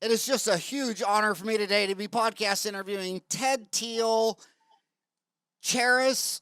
It is just a huge honor for me today to be podcast interviewing Teele, Charis,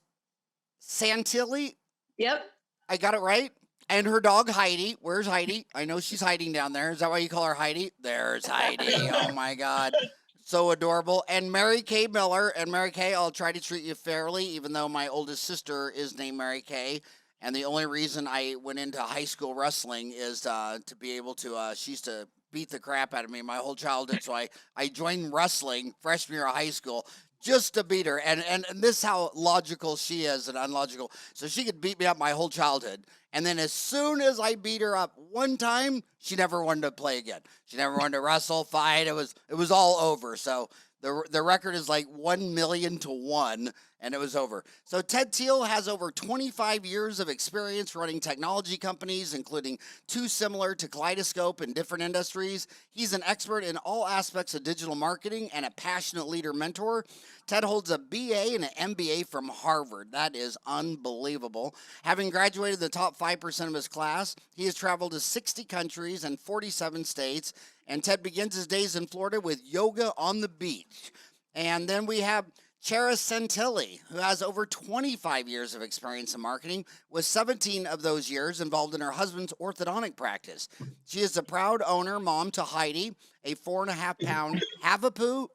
Santillie. Yep. I got it right. And her dog, Heidi. Where's Heidi? I know she's hiding down there. Is that why you call her Heidi? There's Heidi. Oh, my God. So adorable. And Mary Kay Miller. And Mary Kay, I'll try to treat you fairly, even though my oldest sister is named Mary Kay. And the only reason I went into high school wrestling is to be able to, she used to beat the crap out of me my whole childhood. So I joined wrestling freshman year of high school just to beat her. And this is how logical she is and unlogical. So she could beat me up my whole childhood. And then as soon as I beat her up one time, she never wanted to play again. She never wanted to wrestle, fight. It was all over. So the record is like 1,000,000-1, and it was over. So Teele has over 25 years of experience running technology companies, including 2 similar to Kaleidoscope in different industries. He's an expert in all aspects of digital marketing and a passionate leader mentor. Ted holds a BA and an MBA from Harvard. That is unbelievable. Having graduated the top 5% of his class, he has traveled to 60 countries and 47 states. And Ted begins his days in Florida with yoga on the beach. And then we have Charis Santillie, who has over 25 years of experience in marketing, with 17 of those years involved in her husband's orthodontic practice. She is the proud owner, mom to Heidi, a 4.5-pound Havapoo.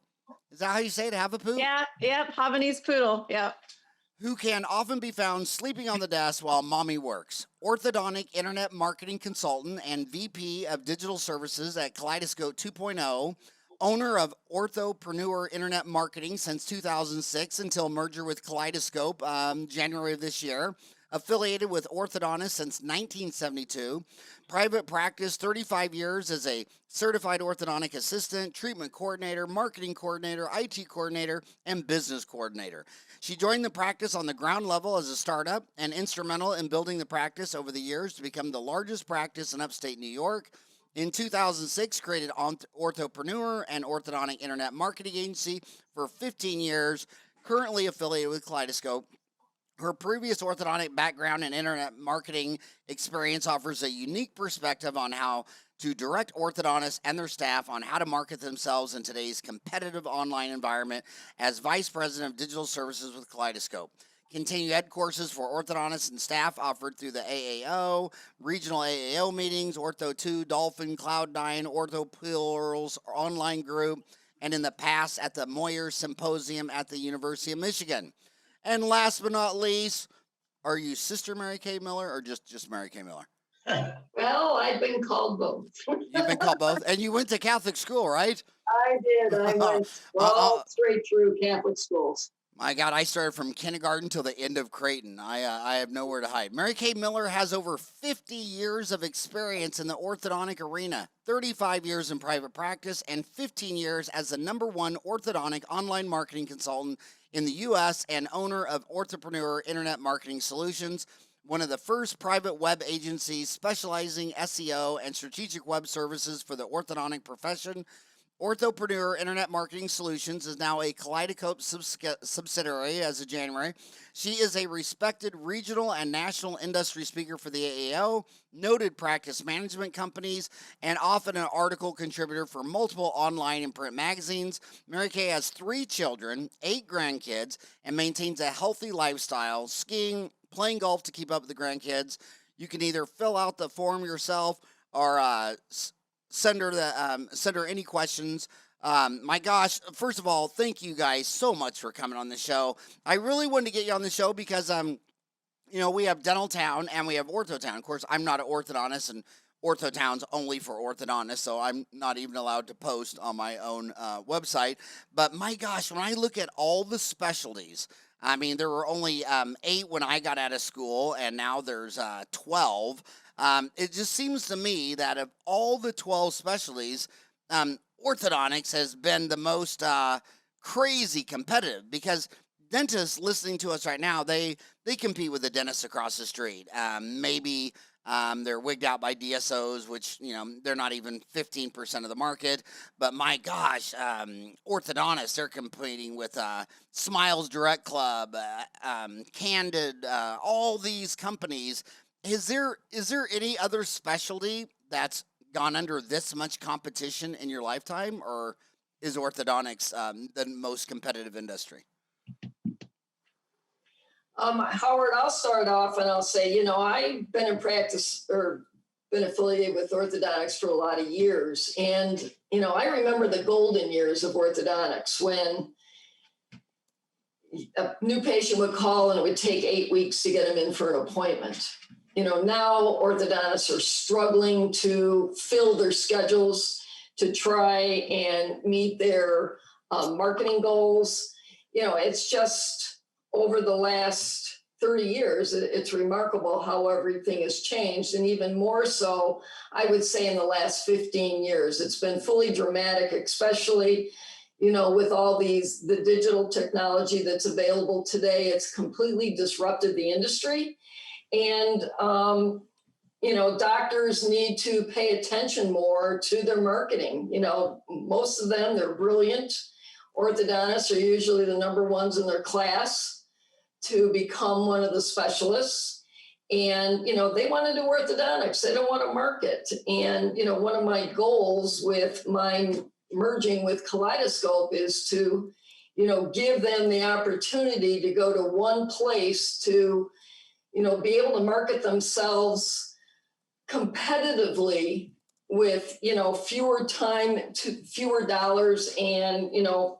Is that how you say it, Havapoo? Yeah, yep, Havanese poodle, yep. Who can often be found sleeping on the desk while mommy works. Orthodontic internet marketing consultant and VP of digital services at Kaleidoscope 2.0. Owner of Orthopreneur Internet Marketing since 2006 until merger with Kaleidoscope January of this year. Affiliated with orthodontists since 1972. Private practice, 35 years as a certified orthodontic assistant, treatment coordinator, marketing coordinator, IT coordinator, and business coordinator. She joined the practice on the ground level as a startup and instrumental in building the practice over the years to become the largest practice in upstate New York. In 2006, created Orthopreneur and Orthodontic Internet Marketing Agency for 15 years, currently affiliated with Kaleidoscope. Her previous orthodontic background and internet marketing experience offers a unique perspective on how to direct orthodontists and their staff on how to market themselves in today's competitive online environment as Vice President of Digital Services with Kaleidoscope. Continued ed courses for orthodontists and staff offered through the AAO, regional AAO meetings, Ortho2, Dolphin, Cloud9, Orthopills online group, and in the past at the Moyer Symposium at the University of Michigan. And last but not least, are you Sister Mary Kay Miller or just Mary Kay Miller? Well, I've been called both. You've been called both? And you went to Catholic school, right? I did. I went all straight through Catholic schools. My God, I started from kindergarten till the end of Creighton. I have nowhere to hide. Mary Kay Miller has over 50 years of experience in the orthodontic arena, 35 years in private practice, and 15 years as the #1 orthodontic online marketing consultant in the U.S. and owner of Orthopreneur Internet Marketing Solutions, one of the first private web agencies specializing SEO and strategic web services for the orthodontic profession. Orthopreneur Internet Marketing Solutions is now a Kaleidoscope subsidiary as of January. She is a respected regional and national industry speaker for the AAO, noted practice management companies, and often an article contributor for multiple online and print magazines. Mary Kay has 3 children, 8 grandkids, and maintains a healthy lifestyle, skiing, playing golf to keep up with the grandkids. You can either fill out the form yourself or send her any questions. My gosh, first of all, thank you guys so much for coming on the show. I really wanted to get you on the show because, we have Dental Town and we have Ortho Town. Of course, I'm not an orthodontist, and Ortho Town's only for orthodontists, so I'm not even allowed to post on my own website. But my gosh, when I look at all the specialties, I mean, there were only 8 when I got out of school, and now there's 12. It just seems to me that of all the 12 specialties, orthodontics has been the most crazy competitive, because dentists listening to us right now, they compete with the dentists across the street. Maybe they're wigged out by DSOs, which, they're not even 15% of the market. But my gosh, orthodontists, they're competing with Smiles Direct Club, Candid, all these companies. Is there any other specialty that's gone under this much competition in your lifetime, or is orthodontics the most competitive industry? Howard, I'll start off and I'll say, I've been in practice or been affiliated with orthodontics for a lot of years. And, I remember the golden years of orthodontics when a new patient would call and it would take 8 weeks to get them in for an appointment. Now orthodontists are struggling to fill their schedules to try and meet their marketing goals. It's just over the last 30 years, it's remarkable how everything has changed. And even more so, I would say in the last 15 years, it's been fully dramatic, especially, with all the digital technology that's available today. It's completely disrupted the industry. And, doctors need to pay attention more to their marketing. Most of them, they're brilliant. Orthodontists are usually the number ones in their class to become one of the specialists. And, they want to do orthodontics. They don't want to market. And, one of my goals with my merging with Kaleidoscope is to, give them the opportunity to go to one place to, be able to market themselves competitively with, fewer dollars and,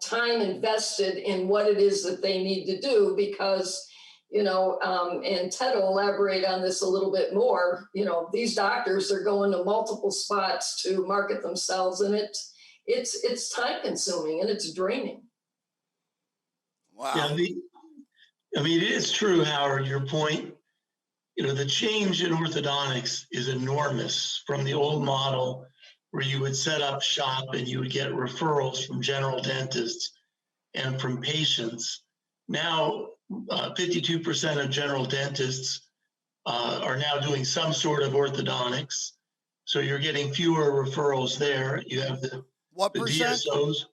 time invested in what it is that they need to do because, and Ted will elaborate on this a little bit more, these doctors are going to multiple spots to market themselves, and it's time consuming and it's draining. Wow. Yeah, it is true, Howard, your point. The change in orthodontics is enormous from the old model where you would set up shop and you would get referrals from general dentists and from patients. Now, 52% of general dentists are now doing some sort of orthodontics. So you're getting fewer referrals there. You have the percent? DSOs.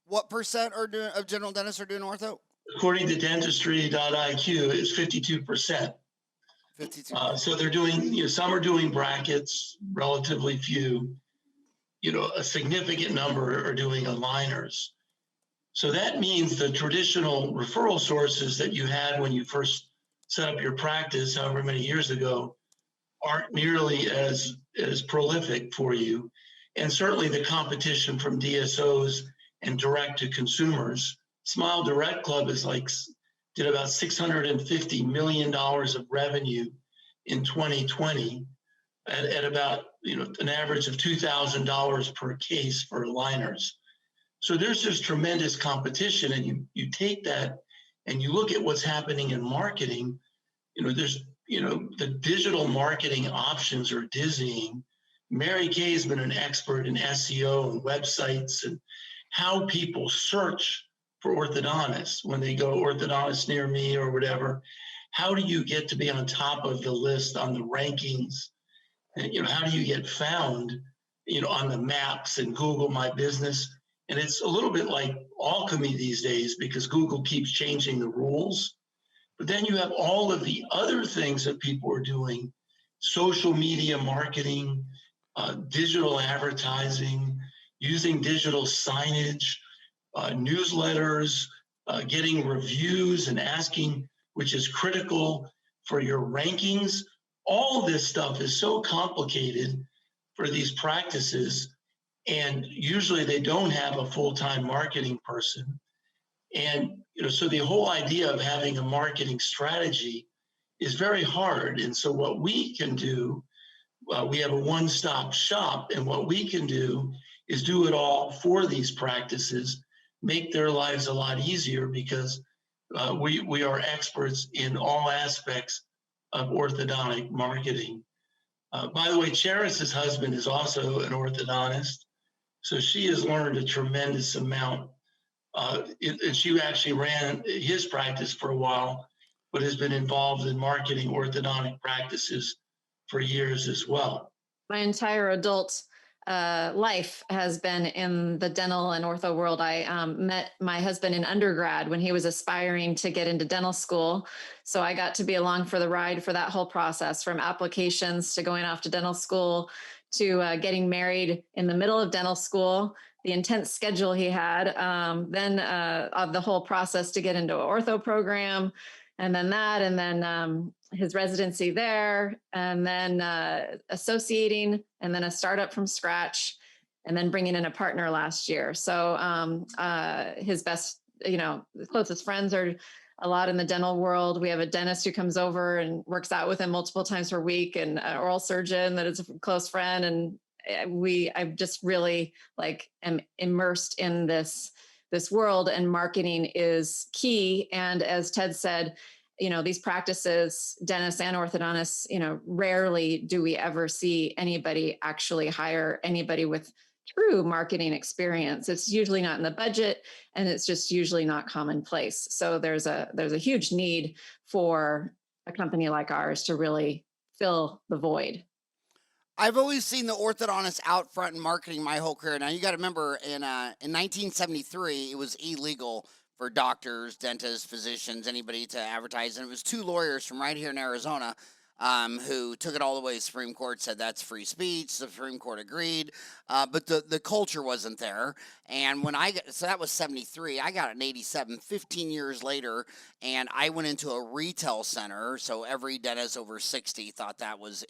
What percent of general dentists are doing ortho? According to dentistry.iq, it's 52%. 52. So they're doing, some are doing brackets, relatively few. A significant number are doing aligners. So that means the traditional referral sources that you had when you first set up your practice, however many years ago, aren't nearly as prolific for you. And certainly the competition from DSOs and direct to consumers. Smile Direct Club did about $650 million of revenue in 2020 at about, an average of $2,000 per case for aligners. So there's just tremendous competition, and you take that and you look at what's happening in marketing. There's, the digital marketing options are dizzying. Mary Kay has been an expert in SEO and websites and how people search for orthodontists when they go orthodontist near me or whatever. How do you get to be on top of the list on the rankings? And, how do you get found, on the maps and Google My Business? And it's a little bit like alchemy these days because Google keeps changing the rules. But then you have all of the other things that people are doing, social media marketing, digital advertising, using digital signage, newsletters, getting reviews and asking, which is critical for your rankings. All of this stuff is so complicated for these practices, and usually they don't have a full-time marketing person. And so the whole idea of having a marketing strategy is very hard. And so what we can do, we have a one-stop shop, and what we can do is do it all for these practices, make their lives a lot easier because we are experts in all aspects of orthodontic marketing. By the way, Charis's husband is also an orthodontist, so she has learned a tremendous amount. And she actually ran his practice for a while, but has been involved in marketing orthodontic practices for years as well. My entire adult life has been in the dental and ortho world. I met my husband in undergrad when he was aspiring to get into dental school. So I got to be along for the ride for that whole process, from applications to going off to dental school to getting married in the middle of dental school, the intense schedule he had, then of the whole process to get into an ortho program, and then his residency there, and then associating, and then a startup from scratch, and then bringing in a partner last year. So his best, the closest friends are a lot in the dental world. We have a dentist who comes over and works out with him multiple times per week, and an oral surgeon that is a close friend. And I'm just really am immersed in this world, and marketing is key. And as Ted said, these practices, dentists and orthodontists, rarely do we ever see anybody actually hire anybody with true marketing experience. It's usually not in the budget, and it's just usually not commonplace. So there's a huge need for a company like ours to really fill the void. I've always seen the orthodontist out front in marketing my whole career. Now, you got to remember, in 1973, it was illegal for doctors, dentists, physicians, anybody to advertise. And it was two lawyers from right here in Arizona who took it all the way to the Supreme Court, said that's free speech. The Supreme Court agreed, but the culture wasn't there. And when so that was 73, I got it in 87, 15 years later, and I went into a retail center. So every dentist over 60 thought that was,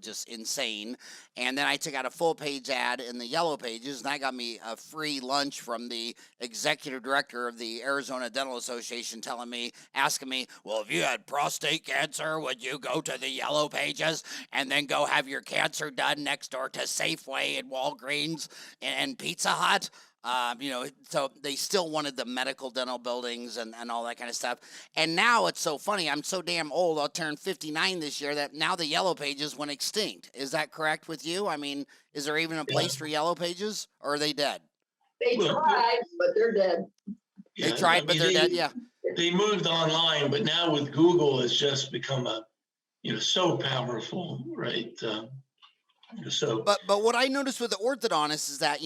just insane. And then I took out a full page ad in the Yellow Pages, and that got me a free lunch from the executive director of the Arizona Dental Association, asking me, well, if you had prostate cancer, would you go to the Yellow Pages and then go have your cancer done next door to Safeway and Walgreens and Pizza Hut? So they still wanted the medical dental buildings and all that kind of stuff. And now it's so funny. I'm so damn old. I'll turn 59 this year that now the Yellow Pages went extinct. Is that correct with you? I mean, is there even a place for Yellow Pages, or are they dead? They tried, but they're dead. They tried, but they're dead. Yeah. They moved online, but now with Google, it's just become so powerful, right? But what I noticed with the orthodontist is that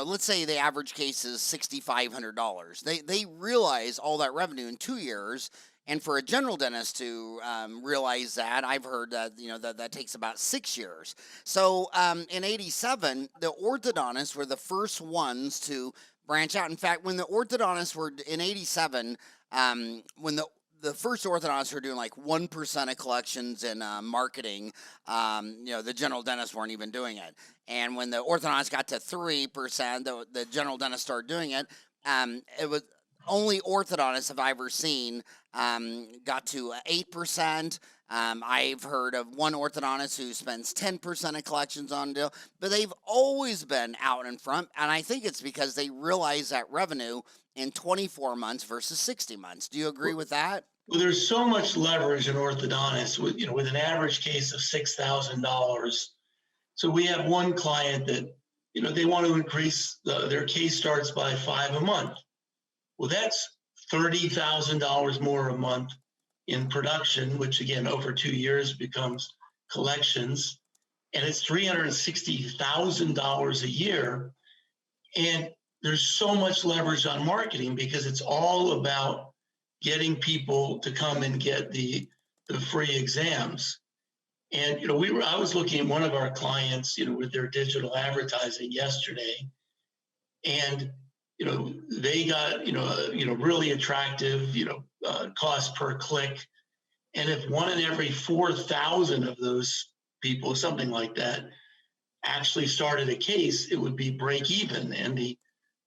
let's say the average case is $6,500. They realize all that revenue in 2 years, and for a general dentist to realize that, I've heard that that takes about 6 years. So in 87, the orthodontists were the first ones to branch out. In fact, when the orthodontists were in 87, when the first orthodontists were doing like 1% of collections in marketing, the general dentists weren't even doing it. And when the orthodontists got to 3%, the general dentists started doing it. It was only orthodontists have I ever seen got to 8%. I've heard of one orthodontist who spends 10% of collections on deal, but they've always been out in front. And I think it's because they realize that revenue in 24 months versus 60 months. Do you agree with that? Well, there's so much leverage in orthodontics with an average case of $6,000. So we have one client that, they want to increase their case starts by 5 a month. Well, that's $30,000 more a month in production, which again, over 2 years becomes collections. And it's $360,000 a year. And there's so much leverage on marketing because it's all about getting people to come and get the free exams. And, I was looking at one of our clients, with their digital advertising yesterday, and, they got, really attractive, cost per click. And if 1 in every 4,000 of those people, something like that, actually started a case, it would be break even. And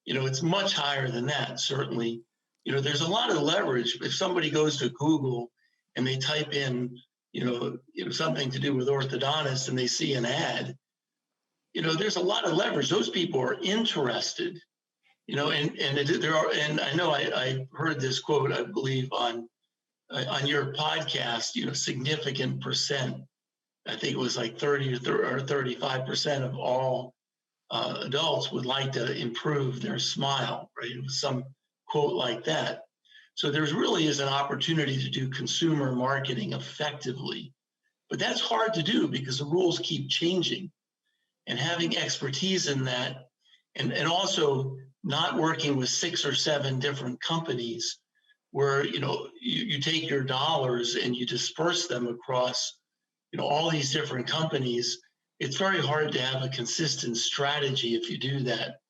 it's much higher than that, certainly. There's a lot of leverage. If somebody goes to Google and they type in, something to do with orthodontists and they see an ad, there's a lot of leverage. Those people are interested, and I know I heard this quote, I believe on your podcast, significant percent, I think it was like 30 or 35% of all adults would like to improve their smile, right? It was some quote like that. So there really is an opportunity to do consumer marketing effectively, but that's hard to do because the rules keep changing, and having expertise in that, and also not working with 6 or 7 different companies where, you take your dollars and you disperse them across, all these different companies, it's very hard to have a consistent strategy if you do that.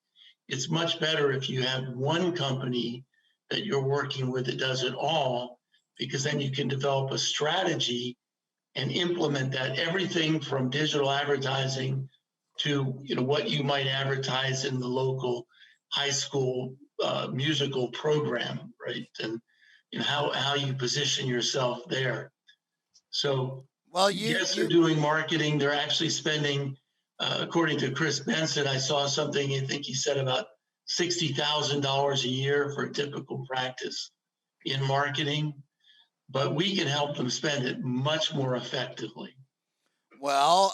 It's much better if you have one company that you're working with that does it all, because then you can develop a strategy and implement that, everything from digital advertising to what you might advertise in the local high school musical program, right? And how you position yourself there. So Well, yes, they're doing marketing. They're actually spending, according to Chris Benson, I saw something, I think he said about $60,000 a year for a typical practice in marketing, but we can help them spend it much more effectively. Well,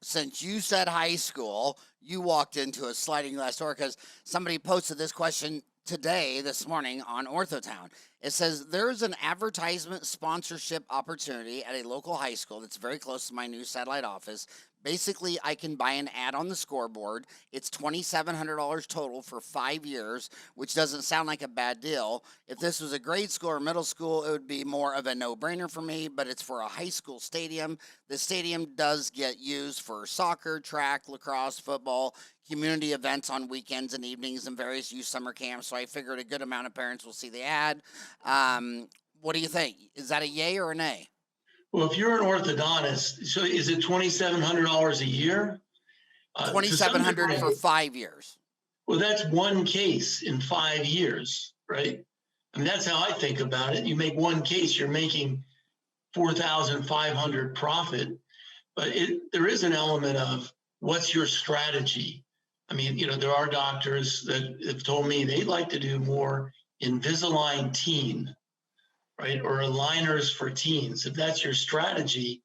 since you said high school, you walked into a sliding glass door because somebody posted this question this morning on OrthoTown. It says there's an advertisement sponsorship opportunity at a local high school that's very close to my new satellite office. Basically, I can buy an ad on the scoreboard. It's $2,700 total for 5 years, which doesn't sound like a bad deal. If this was a grade school or middle school, it would be more of a no-brainer for me, but it's for a high school stadium. The stadium does get used for soccer, track, lacrosse, football, community events on weekends and evenings, and various youth summer camps, so I figured a good amount of parents will see the ad. What do you think? Is that a yay or a nay? Well, if you're an orthodontist, so is it $2,700 a year? $2,700 for 5 years. Well, that's one case in 5 years, right? I mean, that's how I think about it. You make one case, you're making $4,500 profit, but there is an element of what's your strategy? I mean, there are doctors that have told me they'd like to do more Invisalign teen, right? Or aligners for teens. If that's your strategy,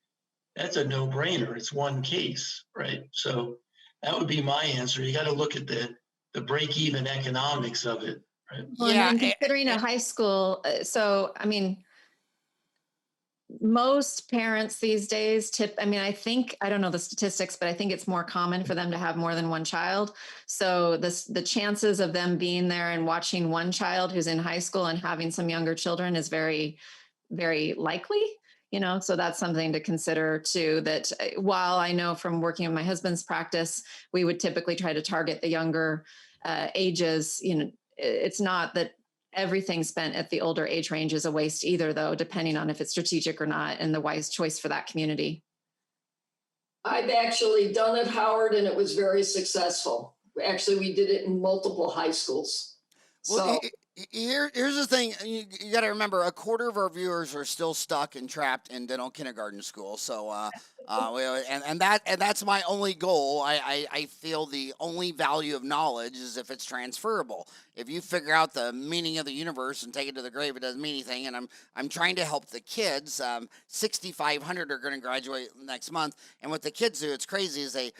that's a no-brainer. It's one case, right? So that would be my answer. You got to look at the break-even economics of it, right? Well, Yeah, and considering a high school, so I mean, most parents these days I don't know the statistics, but I think it's more common for them to have more than one child. So the chances of them being there and watching one child who's in high school and having some younger children is very, very likely. So that's something to consider too, that while I know from working in my husband's practice, we would typically try to target the younger ages. It's not that everything spent at the older age range is a waste either, though, depending on if it's strategic or not and the wise choice for that community. I've actually done it, Howard, and it was very successful. Actually, we did it in multiple high schools. Well, here's the thing. You got to remember, a quarter of our viewers are still stuck and trapped in dental kindergarten school. So, and that's my only goal. I feel the only value of knowledge is if it's transferable. If you figure out the meaning of the universe and take it to the grave, it doesn't mean anything. And I'm trying to help the kids. 6,500 are going to graduate next month. And what the kids do, it's crazy, is they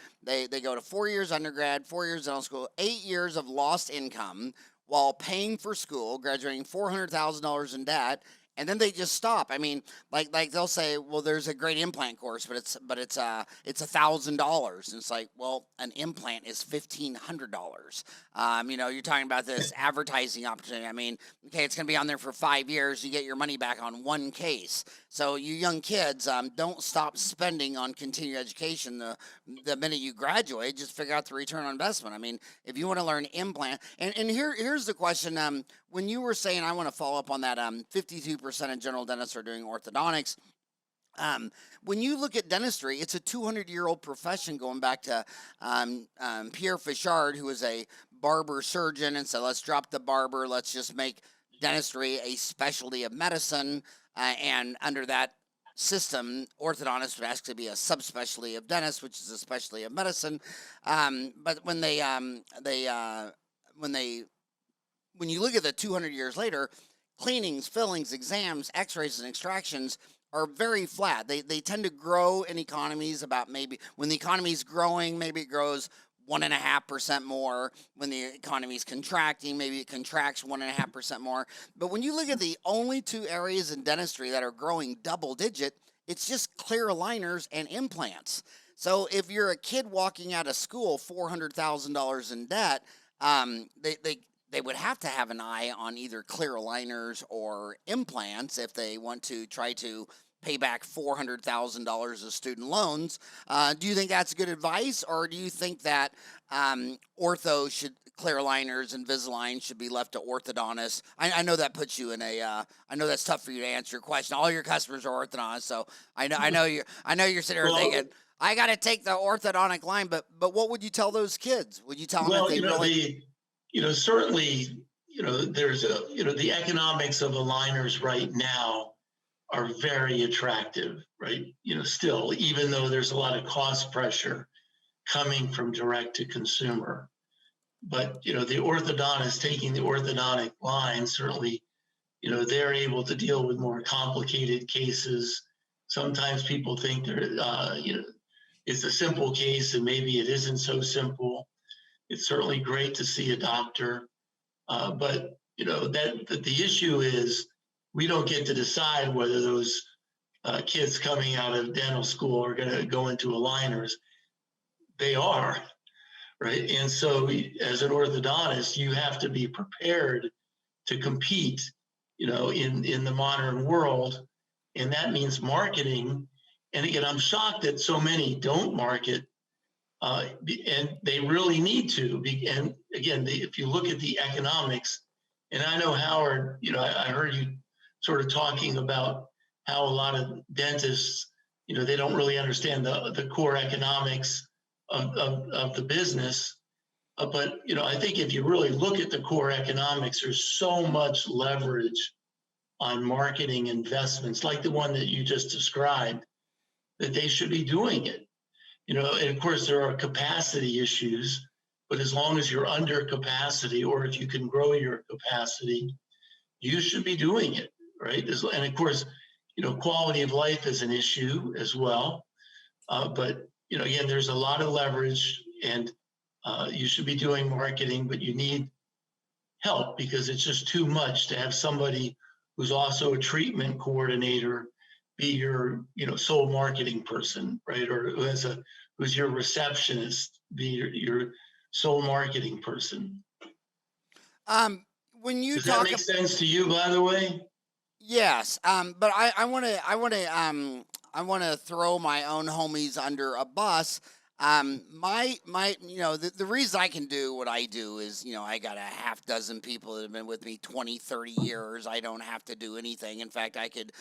go to 4 years undergrad, 4 years dental school, 8 years of lost income, while paying for school, graduating $400,000 in debt, and then they just stop. I mean, like they'll say, well, there's a great implant course, but it's $1,000, and it's like, well, an implant is $1,500. You're talking about this advertising opportunity. I mean, okay, it's gonna be on there for 5 years. You get your money back on one case. So you young kids, don't stop spending on continuing education the minute you graduate. Just figure out the return on investment. I mean, if you want to learn implant, and here's the question. When you were saying, I want to follow up on that, 52% of general dentists are doing orthodontics. When you look at dentistry, it's a 200-year-old profession, going back to Pierre Fichard, who was a barber surgeon, and said, let's drop the barber, let's just make dentistry a specialty of medicine, and under that system, orthodontist would actually be a subspecialty of dentist, which is a specialty of medicine. But when you look at the 200 years later, cleanings, fillings, exams, x-rays, and extractions are very flat. They tend to grow in economies about, maybe when the economy is growing, maybe it grows 1.5% more. When the economy is contracting, maybe it contracts 1.5% more. But when you look at the only two areas in dentistry that are growing double digit, it's just clear aligners and implants. So if you're a kid walking out of school $400,000 in debt, they would have to have an eye on either clear aligners or implants if they want to try to pay back $400,000 of student loans. Do you think that's good advice, or do you think that ortho should, clear aligners, Invisalign should be left to orthodontists? I know that puts you in a, I know that's tough for you to answer your question. All your customers are orthodontists, so I know you're sitting there thinking, I got to take the orthodontic line, but what would you tell those kids? Would you tell them that they really? Certainly, there's the economics of aligners right now are very attractive, right? Still, even though there's a lot of cost pressure coming from direct to consumer. But, the orthodontist taking the orthodontic line, certainly, they're able to deal with more complicated cases. Sometimes people think it's a simple case, and maybe it isn't so simple. It's certainly great to see a doctor. But, that the issue is we don't get to decide whether those kids coming out of dental school are going to go into aligners. They are. Right. And so as an orthodontist, you have to be prepared to compete, in the modern world. And that means marketing. And again, I'm shocked that so many don't market, and they really need to. And again, if you look at the economics, and I know Howard, I heard you sort of talking about how a lot of dentists, they don't really understand the core economics of the business. But, I think if you really look at the core economics, there's so much leverage on marketing investments like the one that you just described, that they should be doing it. And of course there are capacity issues, but as long as you're under capacity, or if you can grow your capacity, you should be doing it, right? And of course, quality of life is an issue as well. But again, there's a lot of leverage, and you should be doing marketing, but you need help because it's just too much to have somebody who's also a treatment coordinator be your, sole marketing person, right? Or who's your receptionist, be your sole marketing person. When you Does that make sense to you, by the way? Yes. But I want to throw my own homies under a bus. The reason I can do what I do is, I got a half dozen people that have been with me 20, 30 years. I don't have to do anything. In fact, I could,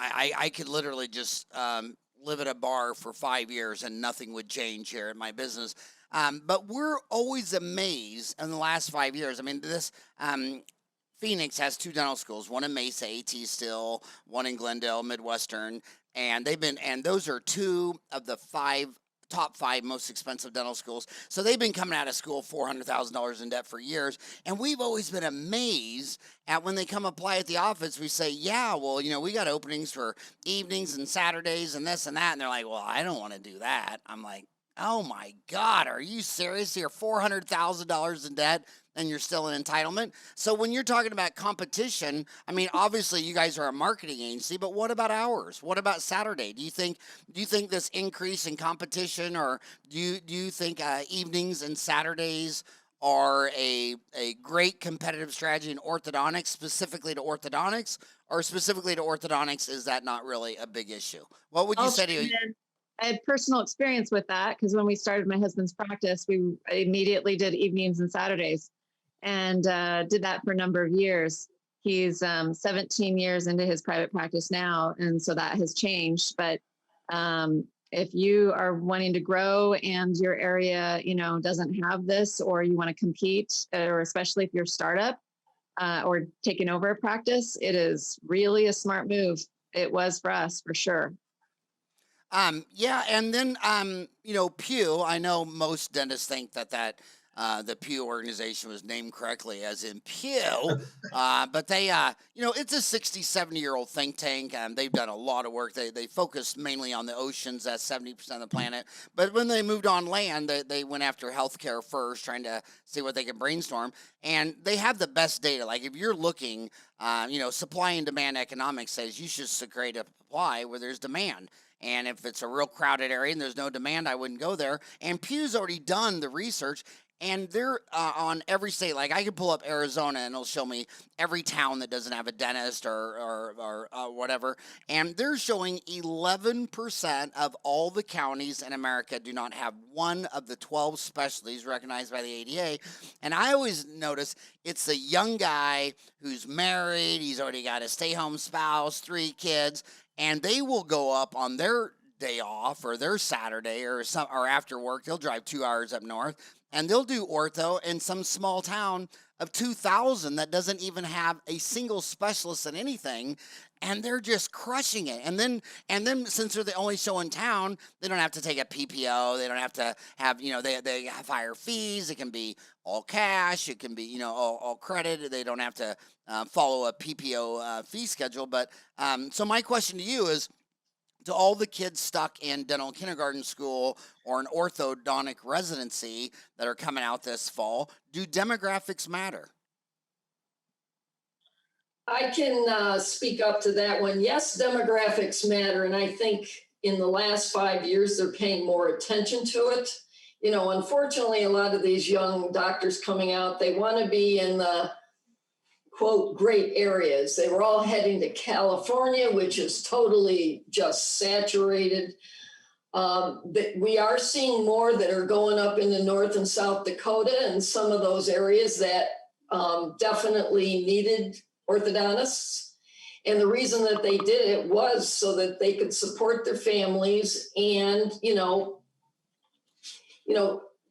I could literally just live at a bar for 5 years and nothing would change here in my business. But we're always amazed in the last 5 years. I mean, Phoenix has 2 dental schools, one in Mesa, AT still, one in Glendale, Midwestern, and those are 2 of the top 5 most expensive dental schools. So they've been coming out of school $400,000 in debt for years. And we've always been amazed at when they come apply at the office, we say, yeah, well, we got openings for evenings and Saturdays and this and that. And they're like, well, I don't want to do that. I'm like, oh my God, are you serious? You're $400,000 in debt and you're still in entitlement. So when you're talking about competition, I mean, obviously you guys are a marketing agency, but what about hours? What about Saturday? Do you think this increase in competition, or do you think evenings and Saturdays are a great competitive strategy in orthodontics, specifically to orthodontics, or specifically to orthodontics, is that not really a big issue? What would you say to you? I had personal experience with that because when we started my husband's practice, we immediately did evenings and Saturdays, and did that for a number of years. He's 17 years into his private practice now, and so that has changed. But if you are wanting to grow and your area, doesn't have this, or you want to compete, or especially if you're a startup or taking over a practice, it is really a smart move. It was for us, for sure. Yeah, and then Pew. I know most dentists think that the Pew organization was named correctly, as in Pew, but they, it's a 60, 70-year-old think tank. They've done a lot of work. They focused mainly on the oceans. That's 70% of the planet. But when they moved on land, they went after healthcare first, trying to see what they can brainstorm. And they have the best data. Like if you're looking, supply and demand economics says you should create a supply where there's demand. And if it's a real crowded area and there's no demand, I wouldn't go there. And Pew's already done the research. and they're on every state. Like I could pull up Arizona and it'll show me every town that doesn't have a dentist or whatever. And they're showing 11% of all the counties in America do not have one of the 12 specialties recognized by the ADA. And I always notice it's the young guy who's married, he's already got a stay-home spouse, 3 kids, and they will go up on their day off or their Saturday or after work. They'll drive 2 hours up north and they'll do ortho in some small town of 2,000 that doesn't even have a single specialist in anything, and they're just crushing it. And then since they're the only show in town, they don't have to take a PPO. They don't have to have, they have higher fees. It can be all cash. It can be, all credit. They don't have to follow a PPO fee schedule. But so my question to you is, to all the kids stuck in dental kindergarten school or an orthodontic residency that are coming out this fall, do demographics matter? I can speak up to that one. Yes, demographics matter. And I think in the last 5 years, they're paying more attention to it. Unfortunately, a lot of these young doctors coming out, they want to be in the quote, great areas. They were all heading to California, which is totally just saturated. We are seeing more that are going up into North and South Dakota and some of those areas that definitely needed orthodontists. And the reason that they did it was so that they could support their families. And,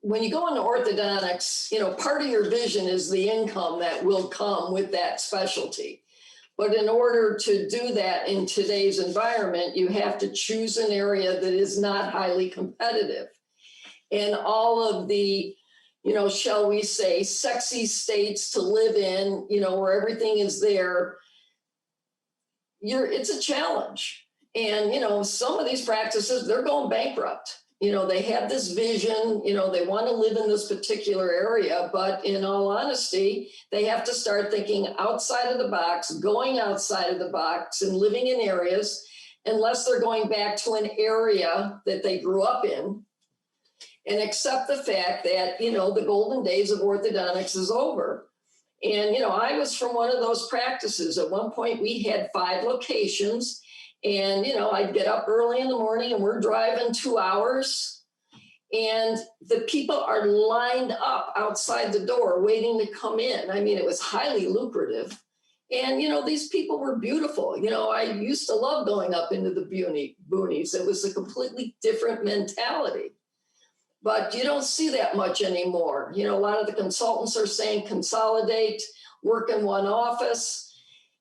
when you go into orthodontics, part of your vision is the income that will come with that specialty. But in order to do that in today's environment, you have to choose an area that is not highly competitive. And all of the, shall we say, sexy states to live in, where everything is there, it's a challenge. And, some of these practices, they're going bankrupt. They have this vision, they want to live in this particular area, but in all honesty, they have to start thinking outside of the box, going outside of the box and living in areas, unless they're going back to an area that they grew up in and accept the fact that, the golden days of orthodontics is over. And, I was from one of those practices. At one point, we had 5 locations. And, I'd get up early in the morning and we're driving 2 hours and the people are lined up outside the door waiting to come in. I mean, it was highly lucrative. And, these people were beautiful. I used to love going up into the boonies. It was a completely different mentality. But you don't see that much anymore. A lot of the consultants are saying consolidate, work in one office.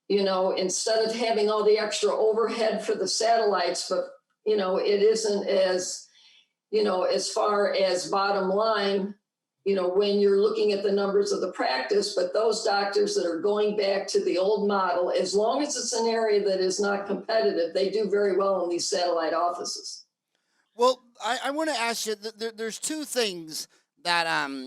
Instead of having all the extra overhead for the satellites, but, it isn't as, as far as bottom line, when you're looking at the numbers of the practice, but those doctors that are going back to the old model, as long as it's an area that is not competitive, they do very well in these satellite offices. Well, I want to ask you, there's 2 things that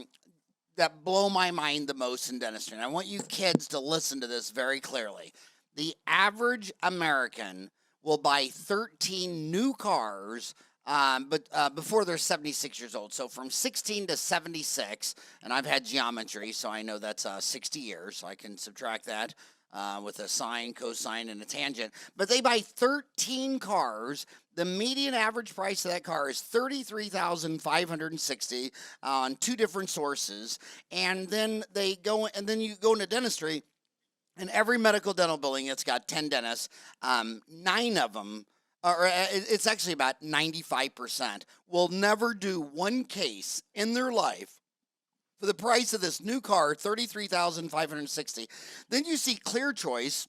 blow my mind the most in dentistry. And I want you kids to listen to this very clearly. The average American will buy 13 new cars before they're 76 years old. So from 16 to 76, and I've had geometry, so I know that's 60 years, so I can subtract that with a sine, cosine, and a tangent. But they buy 13 cars. The median average price of that car is $33,560 on 2 different sources. And then you go into dentistry, and every medical dental building, it's got 10 dentists. 9 of them, or it's actually about 95%, will never do 1 case in their life for the price of this new car, $33,560. Then you see Clear Choice,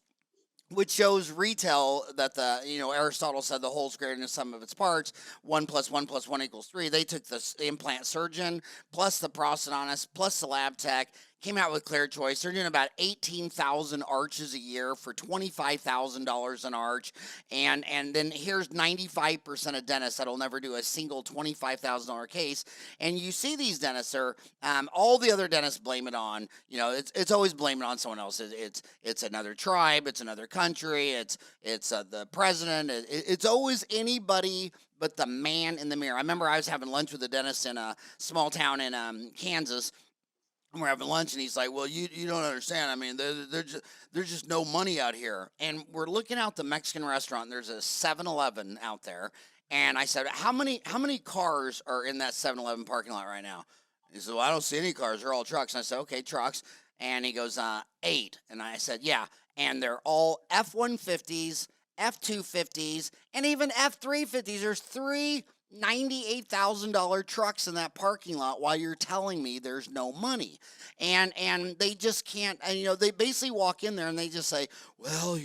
which shows retail that Aristotle said the whole's greater than the sum of its parts. 1 + 1 + 1 = 3. They took the implant surgeon plus the prosthodontist plus the lab tech, came out with Clear Choice. They're doing about 18,000 arches a year for $25,000 an arch. And then here's 95% of dentists that'll never do a single $25,000 case. And you see these dentists are, all the other dentists blame it on, you know, it's always blamed on someone else. It's another tribe, it's another country, it's the president. It's always anybody but the man in the mirror. I remember I was having lunch with a dentist in a small town in Kansas. And we're having lunch, and he's like, "Well, you don't understand. I mean, there's just no money out here." And we're looking out the Mexican restaurant. And there's a 7-Eleven out there, and I said, "How many cars are in that 7-Eleven parking lot right now?" He said, "Well, I don't see any cars. They're all trucks." And I said, "Okay, trucks." And he goes, 8. And I said, "Yeah." And they're all F-150s, F-250s, and even F-350s. There's 3 $98,000 trucks in that parking lot while you're telling me there's no money. And they just can't, and you know, they basically walk in there and they just say, "Well,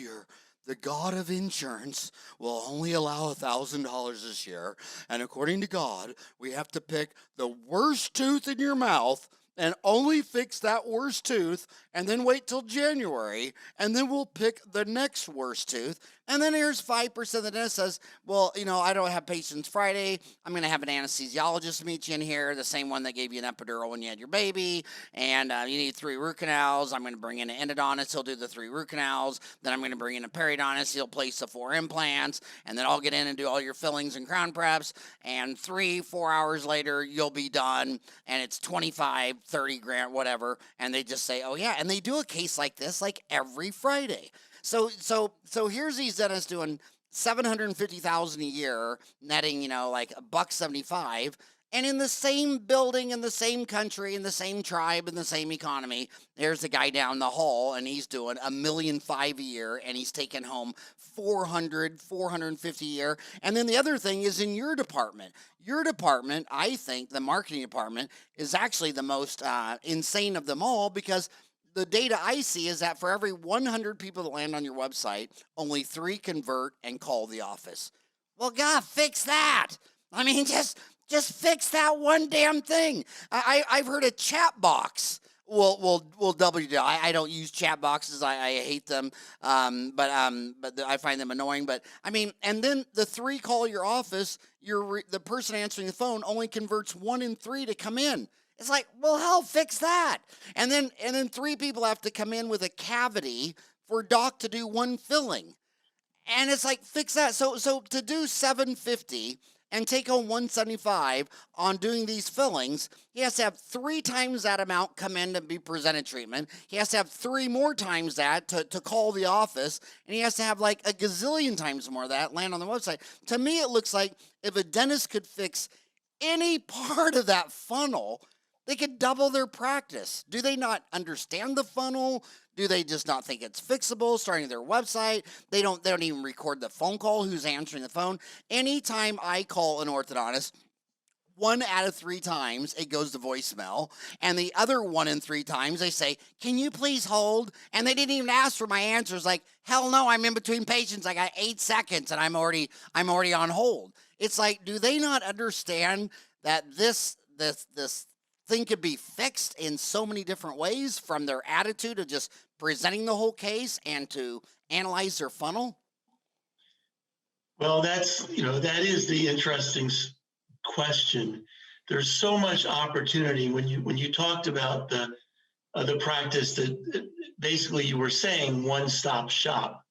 the god of insurance will only allow $1,000 this year, and according to God, we have to pick the worst tooth in your mouth and only fix that worst tooth, and then wait till January, and then we'll pick the next worst tooth." And then here's 5% of the dentist says, "Well, you know, I don't have patients Friday. I'm going to have an anesthesiologist meet you in here, the same one that gave you an epidural when you had your baby, and you need 3 root canals. I'm going to bring in an endodontist. He'll do the 3 root canals. Then I'm going to bring in a periodontist. He'll place the 4 implants, and then I'll get in and do all your fillings and crown preps, and 3-4 hours later, you'll be done, and it's 25, 30 grand, whatever." And they just say, "Oh yeah," and they do a case like this like every Friday. So here's these dentists doing $750,000 a year, netting, you know, like $1.75, and in the same building, in the same country, in the same tribe, in the same economy, there's a guy down the hall, and he's doing $1.5 million a year, and he's taking home $450 a year. And then the other thing is in your department. Your department, I think, the marketing department, is actually the most insane of them all, because the data I see is that for every 100 people that land on your website, only 3 convert and call the office. Well, God, fix that. I mean, just fix that one damn thing. I've heard a chat box will double you down. I don't use chat boxes. I hate them. But I find them annoying. But I mean, and then the 3 call your office. The person answering the phone only converts 1 in 3 to come in. It's like, well, hell, fix that. And then 3 people have to come in with a cavity for doc to do 1 filling. And it's like, fix that. So to do $750 and take home $175 on doing these fillings, he has to have 3 times that amount come in to be presented treatment. He has to have 3 more times that to call the office. And he has to have like a gazillion times more of that land on the website. To me, it looks like if a dentist could fix any part of that funnel, they could double their practice. Do they not understand the funnel? Do they just not think it's fixable? Starting their website, they don't even record the phone call. Who's answering the phone? Anytime I call an orthodontist, 1 out of 3 times it goes to voicemail, and the other 1 in 3 times they say, "Can you please hold?" And they didn't even ask for my answers. Like, hell no, I'm in between patients. I got 8 seconds, and I'm already on hold. It's like, do they not understand that this thing could be fixed in so many different ways, from their attitude of just presenting the whole case and to analyze their funnel? Well, that is the interesting question. There's so much opportunity when you talked about the practice that basically you were saying one-stop shop,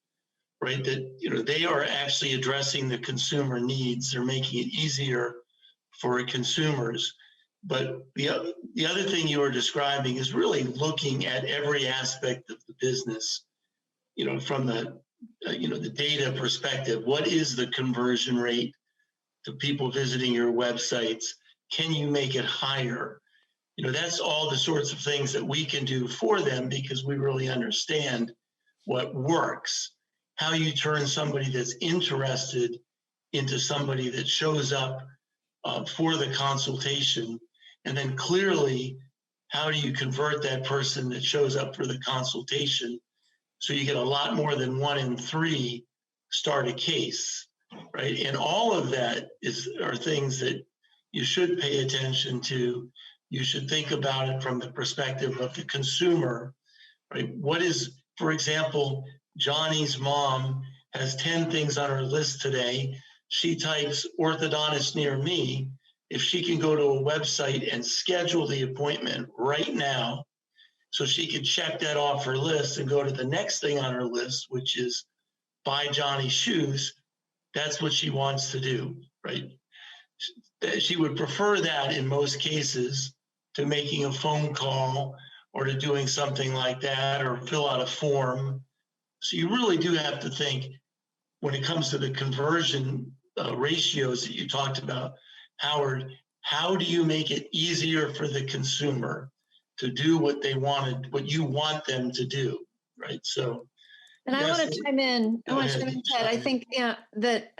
right? That, they are actually addressing the consumer needs. They're making it easier for consumers. But the other thing you were describing is really looking at every aspect of the business, from the data perspective. What is the conversion rate to people visiting your websites? Can you make it higher? That's all the sorts of things that we can do for them, because we really understand what works, how you turn somebody that's interested into somebody that shows up for the consultation. And then clearly, how do you convert that person that shows up for the consultation so you get a lot more than 1 in 3 start a case, right? And all of that are things that you should pay attention to you should think about it from the perspective of the consumer, right? What is, for example, Johnny's mom has 10 things on her list today. She types orthodontist near me. If she can go to a website and schedule the appointment right now, so she could check that off her list and go to the next thing on her list, which is buy Johnny shoes, that's what she wants to do, right? She would prefer that in most cases to making a phone call or to doing something like that or fill out a form. So you really do have to think when it comes to the conversion ratios that you talked about, Howard, how do you make it easier for the consumer to do what they wanted, what you want them to do, right? So, and I want to chime in. I want to chime in, Ted. I think that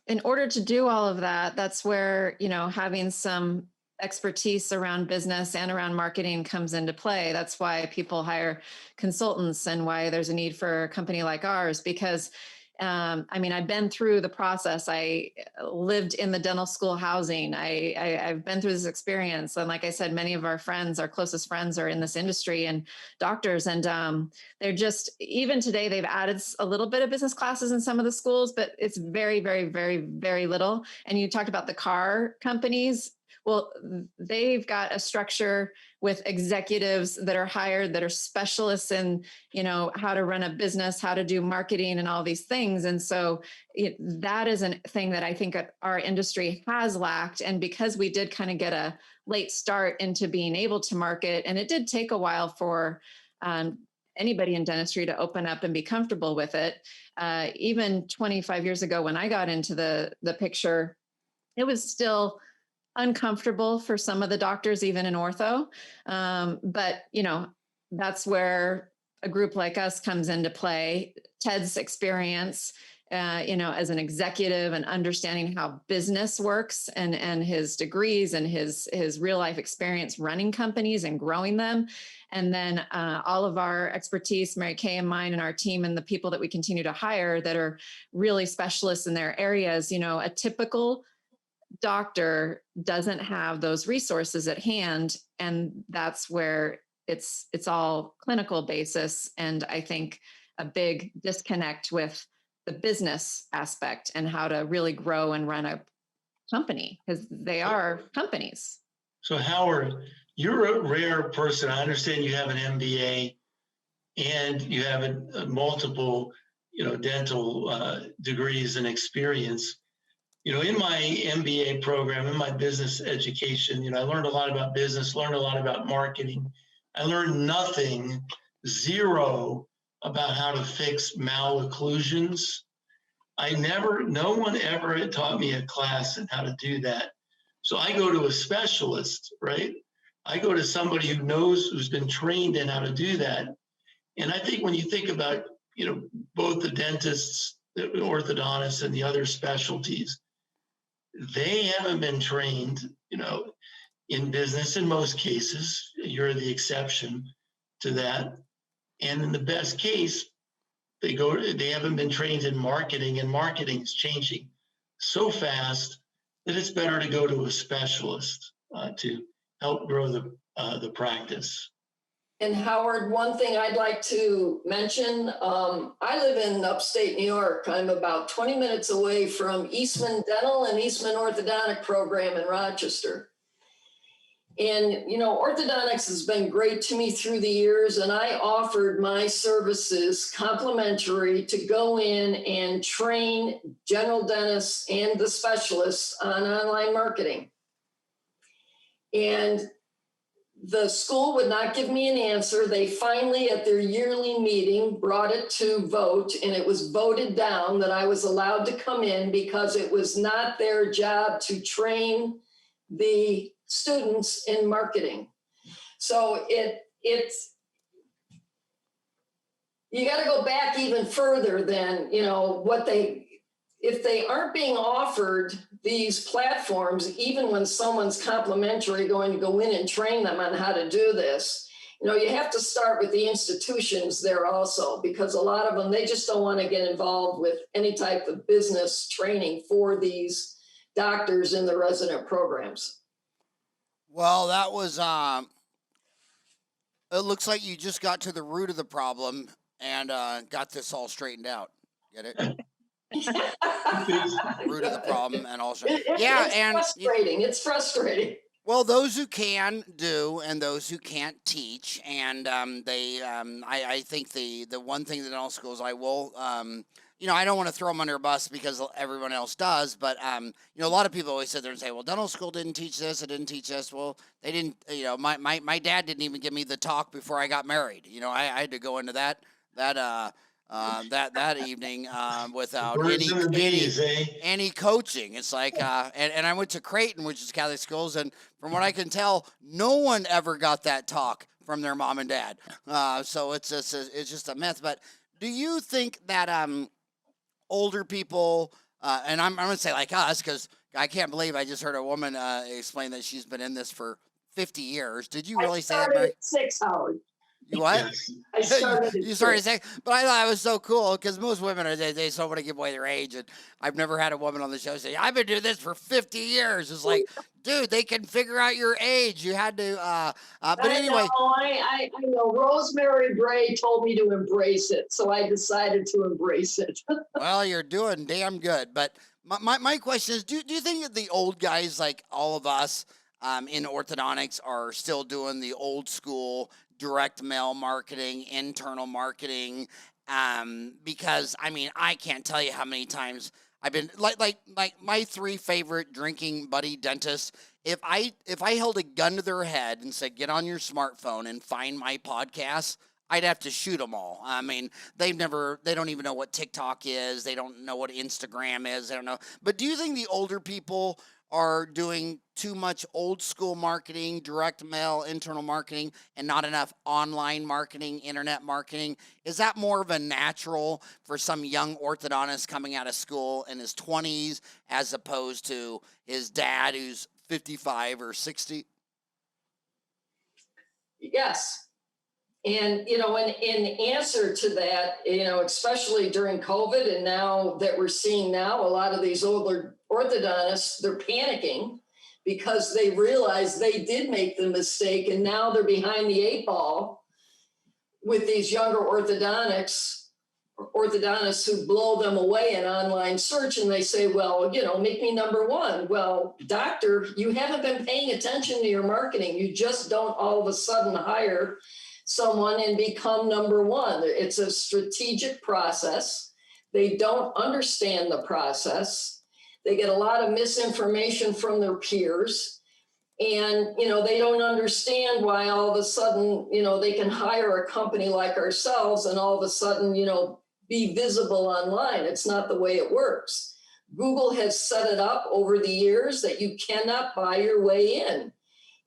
in order to do all of that, that's where, you know, having some expertise around business and around marketing comes into play. That's why people hire consultants and why there's a need for a company like ours, because I mean, I've been through the process. I lived in the dental school housing. I've been through this experience. And like I said, many of our friends, our closest friends are in this industry and doctors. And they're just, even today, they've added a little bit of business classes in some of the schools, but it's very, very, very, very little. And you talked about the car companies. Well, they've got a structure with executives that are hired, that are specialists in, you know, how to run a business, how to do marketing and all these things. And so that is a thing that I think our industry has lacked. And because we did kind of get a late start into being able to market, and it did take a while for anybody in dentistry to open up and be comfortable with it. Even 25 years ago, when I got into the picture, it was still uncomfortable for some of the doctors, even in ortho. But, you know, that's where a group like us comes into play. Ted's experience, you know, as an executive and understanding how business works and his degrees and his real life experience running companies and growing them. And then all of our expertise, Mary Kay and mine and our team and the people that we continue to hire that are really specialists in their areas. You know, a typical doctor doesn't have those resources at hand, and that's where it's all clinical basis, and I think a big disconnect with the business aspect and how to really grow and run a company, because they are companies. So Howard, you're a rare person. I understand you have an MBA and you have multiple, you know, dental degrees and experience. You know, in my MBA program, in my business education, you know, I learned a lot about business, learned a lot about marketing. I learned nothing, zero, about how to fix malocclusions. No one ever had taught me a class on how to do that. So I go to a specialist, right? I go to somebody who knows, who's been trained in how to do that. And I think when you think about, you know, both the dentists, the orthodontists, and the other specialties, they haven't been trained, you know, in business in most cases. You're the exception to that. And in the best case, they haven't been trained in marketing, and marketing is changing so fast that it's better to go to a specialist to help grow the practice. And Howard, one thing I'd like to mention, I live in upstate New York. I'm about 20 minutes away from Eastman Dental and Eastman Orthodontic program in Rochester. And, you know, orthodontics has been great to me through the years, and I offered my services complimentary to go in and train general dentists and the specialists on online marketing. And the school would not give me an answer. They finally, at their yearly meeting, brought it to vote, and it was voted down that I was allowed to come in because it was not their job to train the students in marketing. So it's you got to go back even further than, you know, if they aren't being offered these platforms, even when someone's complimentary going to go in and train them on how to do this, you know, you have to start with the institutions there also, because a lot of them, they just don't want to get involved with any type of business training for these doctors in the resident programs. Well, that was it looks like you just got to the root of the problem and got this all straightened out. Get it? Root of the problem and all yeah, It's and frustrating. It's frustrating. well, those who can do and those who can't teach, and I think the one thing that dental schools I will I don't want to throw them under a bus because everyone else does, but a lot of people always sit there and say, well, dental school didn't teach this, it didn't teach this. Well, they didn't. My dad didn't even give me the talk before I got married. I had to go into that evening without Birds and the bees, eh? any coaching. It's like and I went to Creighton, which is Catholic schools, and from what I can tell, no one ever got that talk from their mom and dad. So it's just a myth. But do you think that older people and I'm going to say like us, because I can't believe I just heard a woman explain that she's been in this for 50 years. Did you really say that, Mary? 6 hours. You what? Yes. I started. You started saying, but I thought it was so cool because most women they so want to give away their age, and I've never had a woman on the show say, "I've been doing this for 50 years." It's like, dude, they can figure out your age. You had to, but anyway. I know. Rosemary Bray told me to embrace it, so I decided to embrace it. Well, you're doing damn good. But my question is, do you think that the old guys like all of us in orthodontics are still doing the old school direct mail marketing, internal marketing? Because I mean, I can't tell you how many times I've been like my 3 favorite drinking buddy dentists. If I held a gun to their head and said, "Get on your smartphone and find my podcast," I'd have to shoot them all. I mean, they don't even know what TikTok is. They don't know what Instagram is. They don't know. But do you think the older people are doing too much old school marketing, direct mail, internal marketing, and not enough online marketing, internet marketing? Is that more of a natural for some young orthodontist coming out of school in his 20s as opposed to his dad who's 55 or 60? Yes. And, in answer to that, especially during COVID and now that we're seeing now, a lot of these older orthodontists, they're panicking because they realize they did make the mistake and now they're behind the 8 ball with these younger orthodontists who blow them away in online search. And they say, well, make me number 1. Well, doctor, you haven't been paying attention to your marketing. You just don't all of a sudden hire someone and become number 1. It's a strategic process. They don't understand the process. They get a lot of misinformation from their peers. And, they don't understand why all of a sudden, they can hire a company like ourselves and all of a sudden, be visible online. It's not the way it works. Google has set it up over the years that you cannot buy your way in.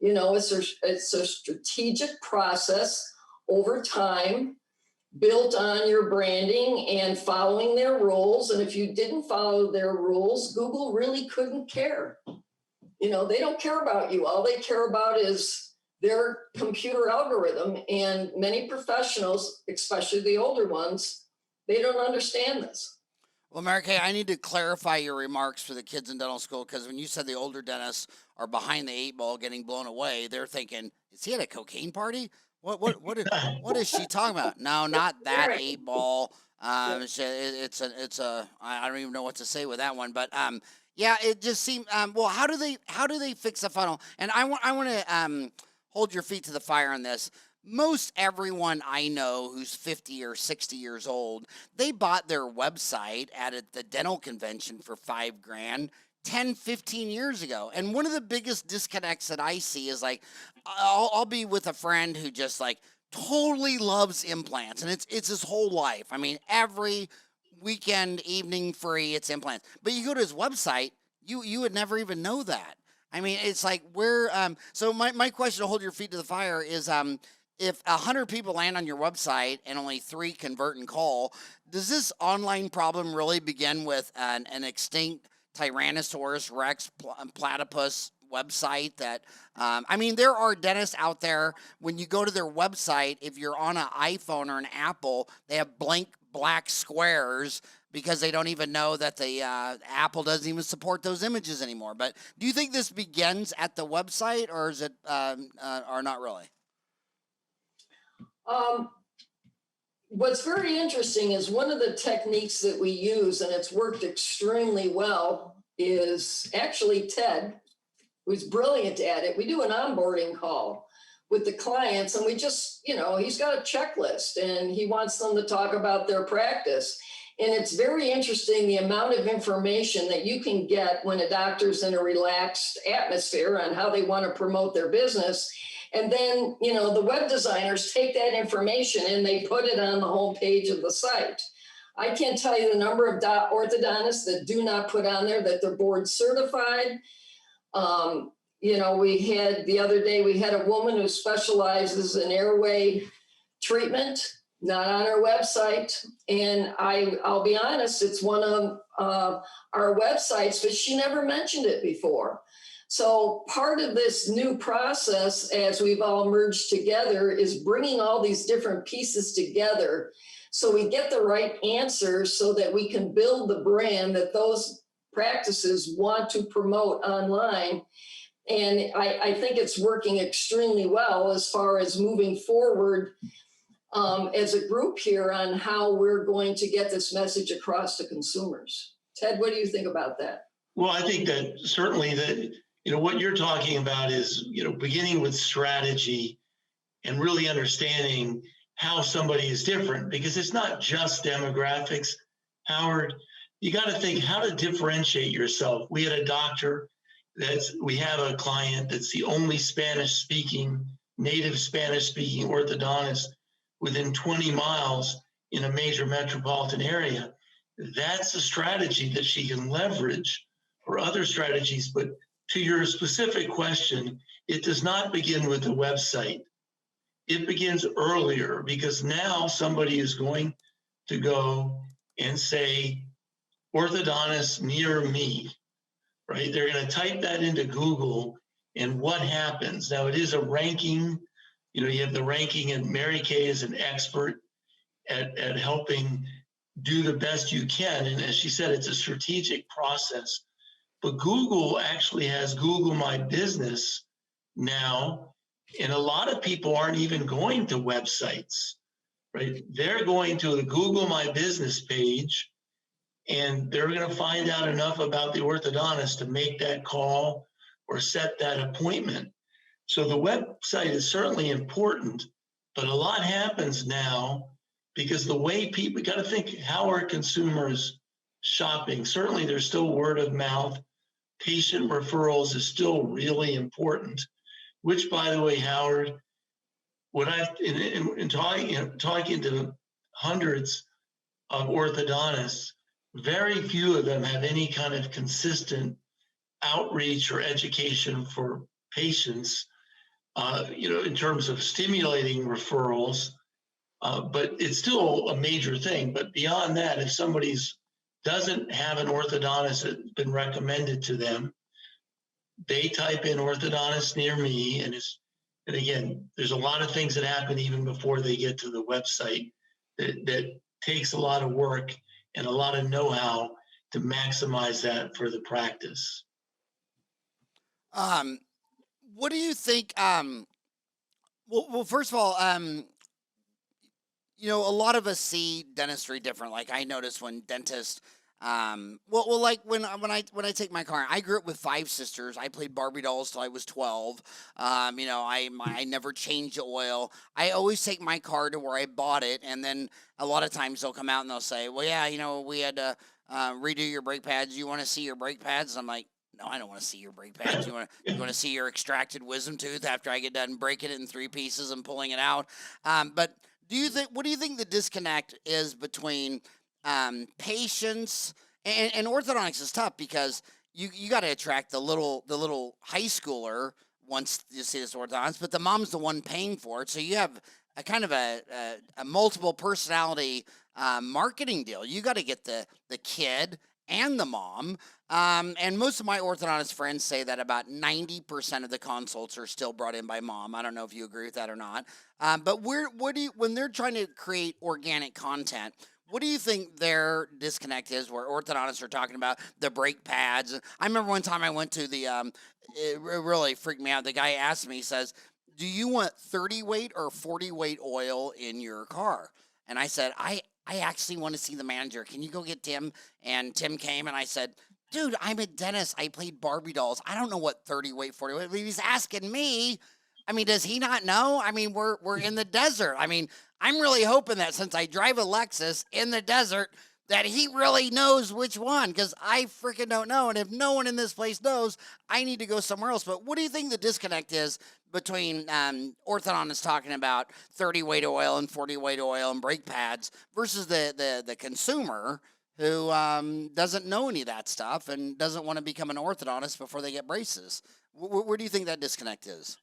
It's a strategic process over time built on your branding and following their rules. And if you didn't follow their rules, Google really couldn't care. They don't care about you. All they care about is their computer algorithm. And many professionals, especially the older ones, they don't understand this. Well, Mary Kay, I need to clarify your remarks for the kids in dental school, because when you said the older dentists are behind the 8 ball getting blown away, they're thinking, is he at a cocaine party? What is she talking about? No, not that 8 ball. It's a I don't even know what to say with that one, but yeah, it just seemed well. How do they fix the funnel? And I want to hold your feet to the fire on this. Most everyone I know who's 50 or 60 years old, they bought their website at the dental convention for $5,000 10, 15 years ago. And one of the biggest disconnects that I see is like, I'll be with a friend who just like totally loves implants, and it's his whole life. I mean, every weekend, evening free, it's implants. But you go to his website, you would never even know that. I mean, it's like so my question to hold your feet to the fire is if 100 people land on your website and only 3 convert and call, does this online problem really begin with an extinct Tyrannosaurus Rex platypus website that I mean, there are dentists out there, when you go to their website, if you're on an iPhone or an Apple, they have blank black squares because they don't even know that the Apple doesn't even support those images anymore. But do you think this begins at the website, or is it or not really? What's very interesting is one of the techniques that we use, and it's worked extremely well, is actually Ted, who's brilliant at it. We do an onboarding call with the clients, and we just, he's got a checklist and he wants them to talk about their practice. And it's very interesting the amount of information that you can get when a doctor's in a relaxed atmosphere on how they want to promote their business. And then, the web designers take that information and they put it on the home page of the site. I can't tell you the number of orthodontists that do not put on there that they're board certified. The other day we had a woman who specializes in airway treatment, not on our website. And I'll be honest, it's one of our websites, but she never mentioned it before. So part of this new process, as we've all merged together, is bringing all these different pieces together so we get the right answers so that we can build the brand that those practices want to promote online. And I think it's working extremely well as far as moving forward as a group here on how we're going to get this message across to consumers. Ted, what do you think about that? Well, I think that certainly that, what you're talking about is, beginning with strategy and really understanding how somebody is different, because it's not just demographics. Howard, you got to think how to differentiate yourself. We had a doctor we have a client that's the only native Spanish speaking orthodontist within 20 miles in a major metropolitan area. That's a strategy that she can leverage or other strategies. But to your specific question, it does not begin with the website. It begins earlier, because now somebody is going to go and say, orthodontist near me, right? They're going to type that into Google, and what happens? Now, it is a ranking. You have the ranking, and Mary Kay is an expert at helping do the best you can. And as she said, it's a strategic process. But Google actually has Google My Business now, and a lot of people aren't even going to websites, right? They're going to the Google My Business page, and they're going to find out enough about the orthodontist to make that call or set that appointment. So the website is certainly important, but a lot happens now because the way people got to think, how are consumers shopping? Certainly there's still word of mouth. Patient referrals is still really important, which, by the way, Howard, what I've in talking to hundreds of orthodontists, very few of them have any kind of consistent outreach or education for patients, in terms of stimulating referrals. But it's still a major thing. But beyond that, if somebody's doesn't have an orthodontist that's been recommended to them, they type in orthodontist near me, and again, there's a lot of things that happen even before they get to the website that takes a lot of work and a lot of know-how to maximize that for the practice. What do you think? Well, first of all, a lot of us see dentistry different. Like I notice when dentists, like when I take my car, I grew up with 5 sisters. I played Barbie dolls till I was 12. I never changed the oil. I always take my car to where I bought it, and then a lot of times they'll come out and they'll say, "Well, yeah, we had to redo your brake pads. You want to see your brake pads?" And I'm like, "No, I don't want to see your brake pads. You want to see your extracted wisdom tooth after I get done breaking it in 3 pieces and pulling it out?" But what do you think the disconnect is between patients and orthodontics is tough because you got to attract the little high schooler once you see this orthodontist, but the mom's the one paying for it. So you have a kind of a multiple personality marketing deal. You got to get the kid and the mom. And most of my orthodontist friends say that about 90% of the consults are still brought in by mom. I don't know if you agree with that or not. But when they're trying to create organic content, What do you think their disconnect is where orthodontists are talking about the brake pads? I remember one time I went to the, it really freaked me out. The guy asked me, he says, do you want 30 weight or 40 weight oil in your car? And I said, I actually want to see the manager. Can you go get Tim? And Tim came and I said, dude, I'm a dentist. I played Barbie dolls. I don't know what 30 weight, 40 weight. He's asking me. I mean, does he not know? I mean, we're in the desert. I mean, I'm really hoping that since I drive a Lexus in the desert, that he really knows which one, because I freaking don't know. And if no one in this place knows, I need to go somewhere else. But what do you think the disconnect is between orthodontists talking about 30 weight oil and 40 weight oil and brake pads versus the consumer who doesn't know any of that stuff and doesn't want to become an orthodontist before they get braces? Where do you think that disconnect is?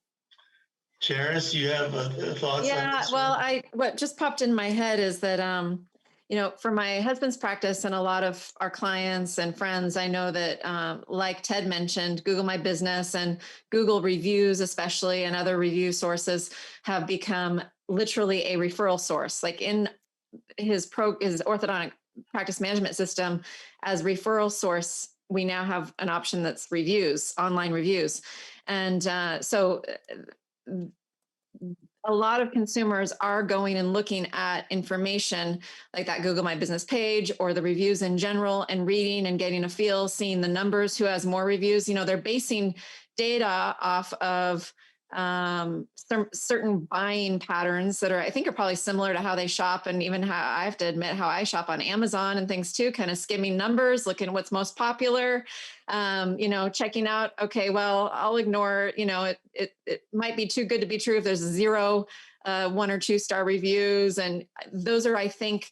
Charis, you have thoughts on Yeah, this? well, what just popped in my head is that, for my husband's practice and a lot of our clients and friends, I know that, like Ted mentioned, Google My Business and Google reviews, especially, and other review sources have become literally a referral source. Like in his orthodontic practice management system, as referral source, we now have an option that's reviews, online reviews. And so a lot of consumers are going and looking at information like that Google My Business page or the reviews in general and reading and getting a feel, seeing the numbers, who has more reviews. They're basing data off of certain buying patterns that I think are probably similar to how they shop, and even how I have to admit how I shop on Amazon and things too, kind of skimming numbers, looking at what's most popular, checking out, okay, well, I'll ignore, it might be too good to be true if there's 0 1 or 2 star reviews. And those are, I think,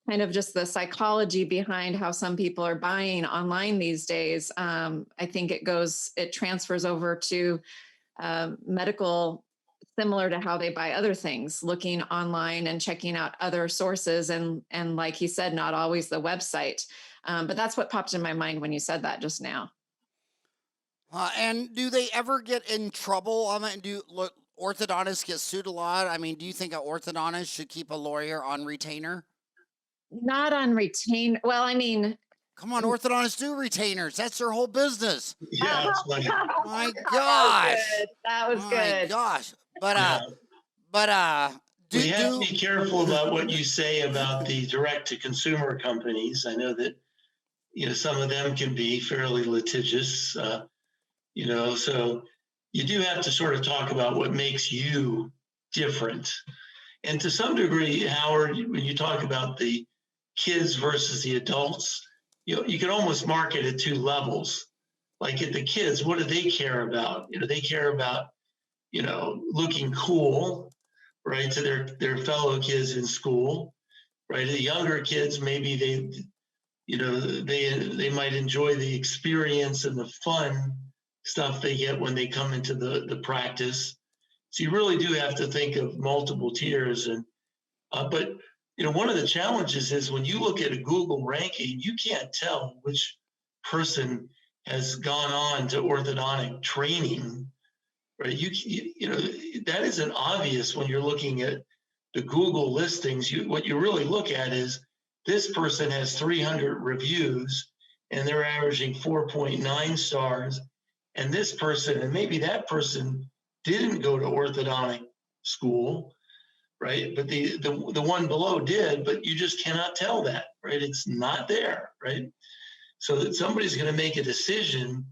kind of just the psychology behind how some people are buying online these days. I think it transfers over to medical, similar to how they buy other things, looking online and checking out other sources. And like he said, not always the website. But that's what popped in my mind when you said that just now. And do they ever get in trouble on that? Orthodontists get sued a lot? I mean, do you think an orthodontist should keep a lawyer on retainer? Not on retain. Well, I mean, come on, orthodontists do retainers. That's their whole business. Yeah, it's like, my gosh. That was good. My gosh. But, we have to be careful about what you say about the direct-to-consumer companies. I know that, some of them can be fairly litigious, so you do have to sort of talk about what makes you different. And to some degree, Howard, when you talk about the kids versus the adults, you can almost mark it at 2 levels. Like at the kids, what do they care about? They care about, looking cool, right, to their fellow kids in school, right? The younger kids, maybe they might enjoy the experience and the fun stuff they get when they come into the practice. So you really do have to think of multiple tiers. And but one of the challenges is when you look at a Google ranking, you can't tell which person has gone on to orthodontic training, right? That isn't obvious when you're looking at the Google listings. What you really look at is this person has 300 reviews and they're averaging 4.9 stars. And this person, and maybe that person didn't go to orthodontic school, right? But the one below did, but you just cannot tell that, right? It's not there, right? So that somebody's going to make a decision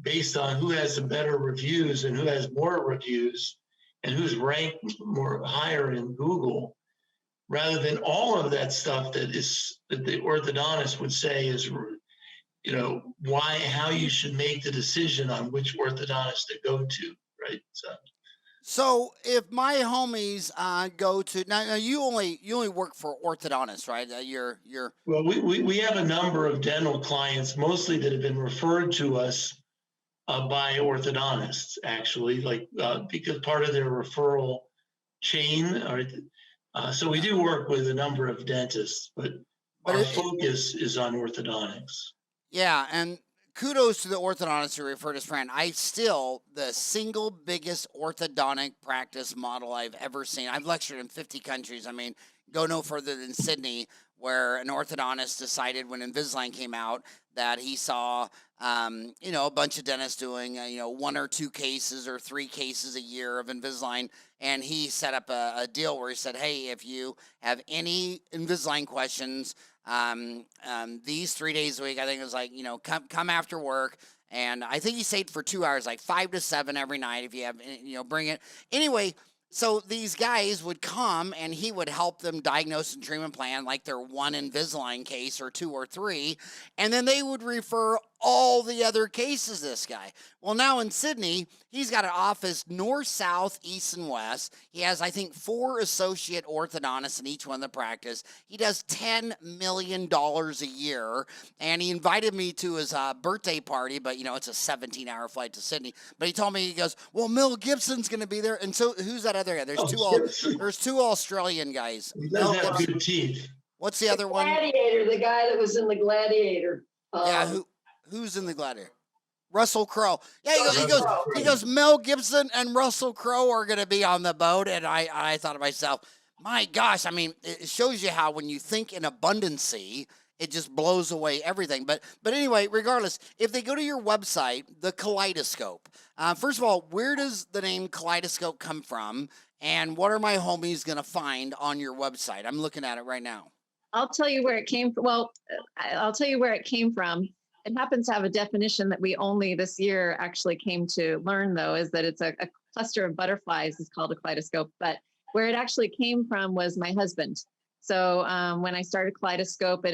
based on who has the better reviews and who has more reviews and who's ranked more higher in Google, rather than all of that stuff that the orthodontist would say is, how you should make the decision on which orthodontist to go to, right? So if my homies go to now, you only work for orthodontists, right? Well, we have a number of dental clients, mostly that have been referred to us by orthodontists, actually, because part of their referral chain. So we do work with a number of dentists, but our focus is on orthodontics. Yeah, and kudos to the orthodontist who referred his friend. The single biggest orthodontic practice model I've ever seen. I've lectured in 50 countries. I mean, go no further than Sydney, where an orthodontist decided when Invisalign came out that he saw, a bunch of dentists doing, 1 or 2 cases or 3 cases a year of Invisalign. And he set up a deal where he said, hey, if you have any Invisalign questions, these 3 days a week, I think it was like, come after work. And I think he stayed for 2 hours, like 5 to 7 every night. If you have, bring it. Anyway, so these guys would come and he would help them diagnose and treatment plan like their 1 Invisalign case or 2 or 3. And then they would refer all the other cases to this guy. Well, now in Sydney, he's got an office north, south, east, and west. He has, I think, 4 associate orthodontists in each one of the practice. He does $10 million a year. And he invited me to his birthday party, but, it's a 17-hour flight to Sydney. But he told me, he goes, well, Mel Gibson's going to be there. And so who's that other guy? There's two Australian guys. He does have good teeth. What's the other one? Gladiator, the guy that was in the Gladiator. Yeah, who's in the Gladiator? Russell Crowe. Yeah, he goes, Mel Gibson and Russell Crowe are going to be on the boat. And I thought to myself, my gosh, I mean, it shows you how when you think in abundancy, it just blows away everything. But anyway, regardless, if they go to your website, the Kaleidoscope, first of all, where does the name Kaleidoscope come from? And what are my homies going to find on your website? I'm looking at it right now. I'll tell you where it came from. Well, I'll tell you where it came from. It happens to have a definition that we only this year actually came to learn, though, is that it's a cluster of butterflies is called a kaleidoscope. But where it actually came from was my husband. So when I started Kaleidoscope, it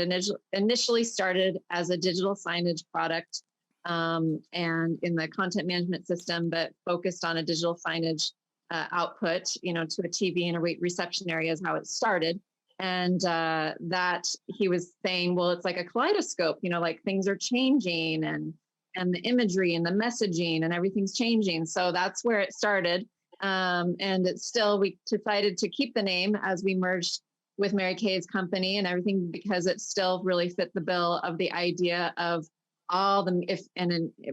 initially started as a digital signage product and in the content management system, but focused on a digital signage output, to a TV and a reception area is how it started. And that he was saying, well, it's like a kaleidoscope, like things are changing and the imagery and the messaging and everything's changing. So that's where it started. And it's still, we decided to keep the name as we merged with Mary Kay's company and everything, because it still really fit the bill of the idea of all the,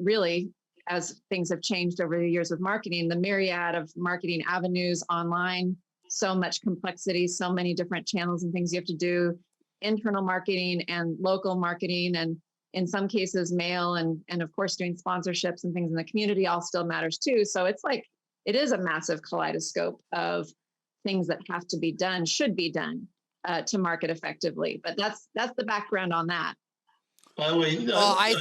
really, as things have changed over the years with marketing, the myriad of marketing avenues online, so much complexity, so many different channels and things you have to do, internal marketing and local marketing, and in some cases mail and of course doing sponsorships and things in the community all still matters too. So it's like, it is a massive kaleidoscope of things that have to be done, should be done to market effectively. But that's the background on that. By the way, well, I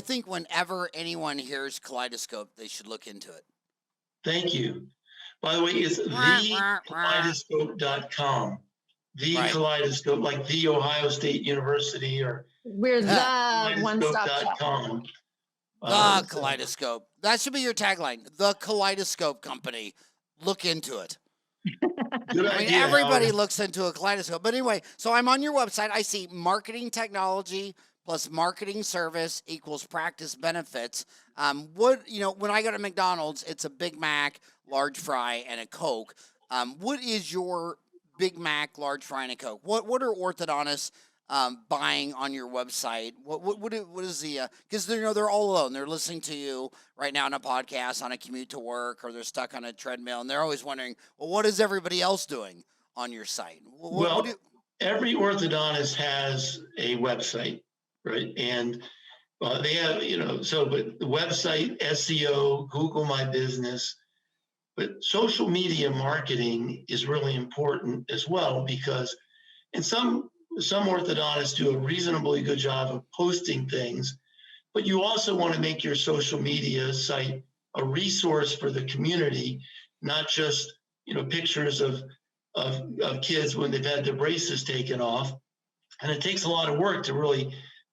think whenever anyone hears Kaleidoscope, they should look into it. Thank you. By the way, it's thekaleidoscope.com. The Kaleidoscope, like the Ohio State University, or we're the one-stop shop. The Kaleidoscope. That should be your tagline. The Kaleidoscope Company. Look into it. Good idea, everybody Howard. looks into a kaleidoscope. But anyway, so I'm on your website. I see marketing technology plus marketing service equals practice benefits. When I go to McDonald's, it's a Big Mac, large fry, and a Coke. What is your Big Mac, large fry, and a Coke? What are orthodontists buying on your website? What is the, because they're all alone. They're listening to you right now on a podcast, on a commute to work, or they're stuck on a treadmill, and they're always wondering, well, what is everybody else doing on your site? Every orthodontist has a website, right? And they have, but the website, SEO, Google My Business, but social media marketing is really important as well, because in some orthodontists do a reasonably good job of posting things, but you also want to make your social media site a resource for the community, not just, pictures of kids when they've had their braces taken off. And it takes a lot of work to really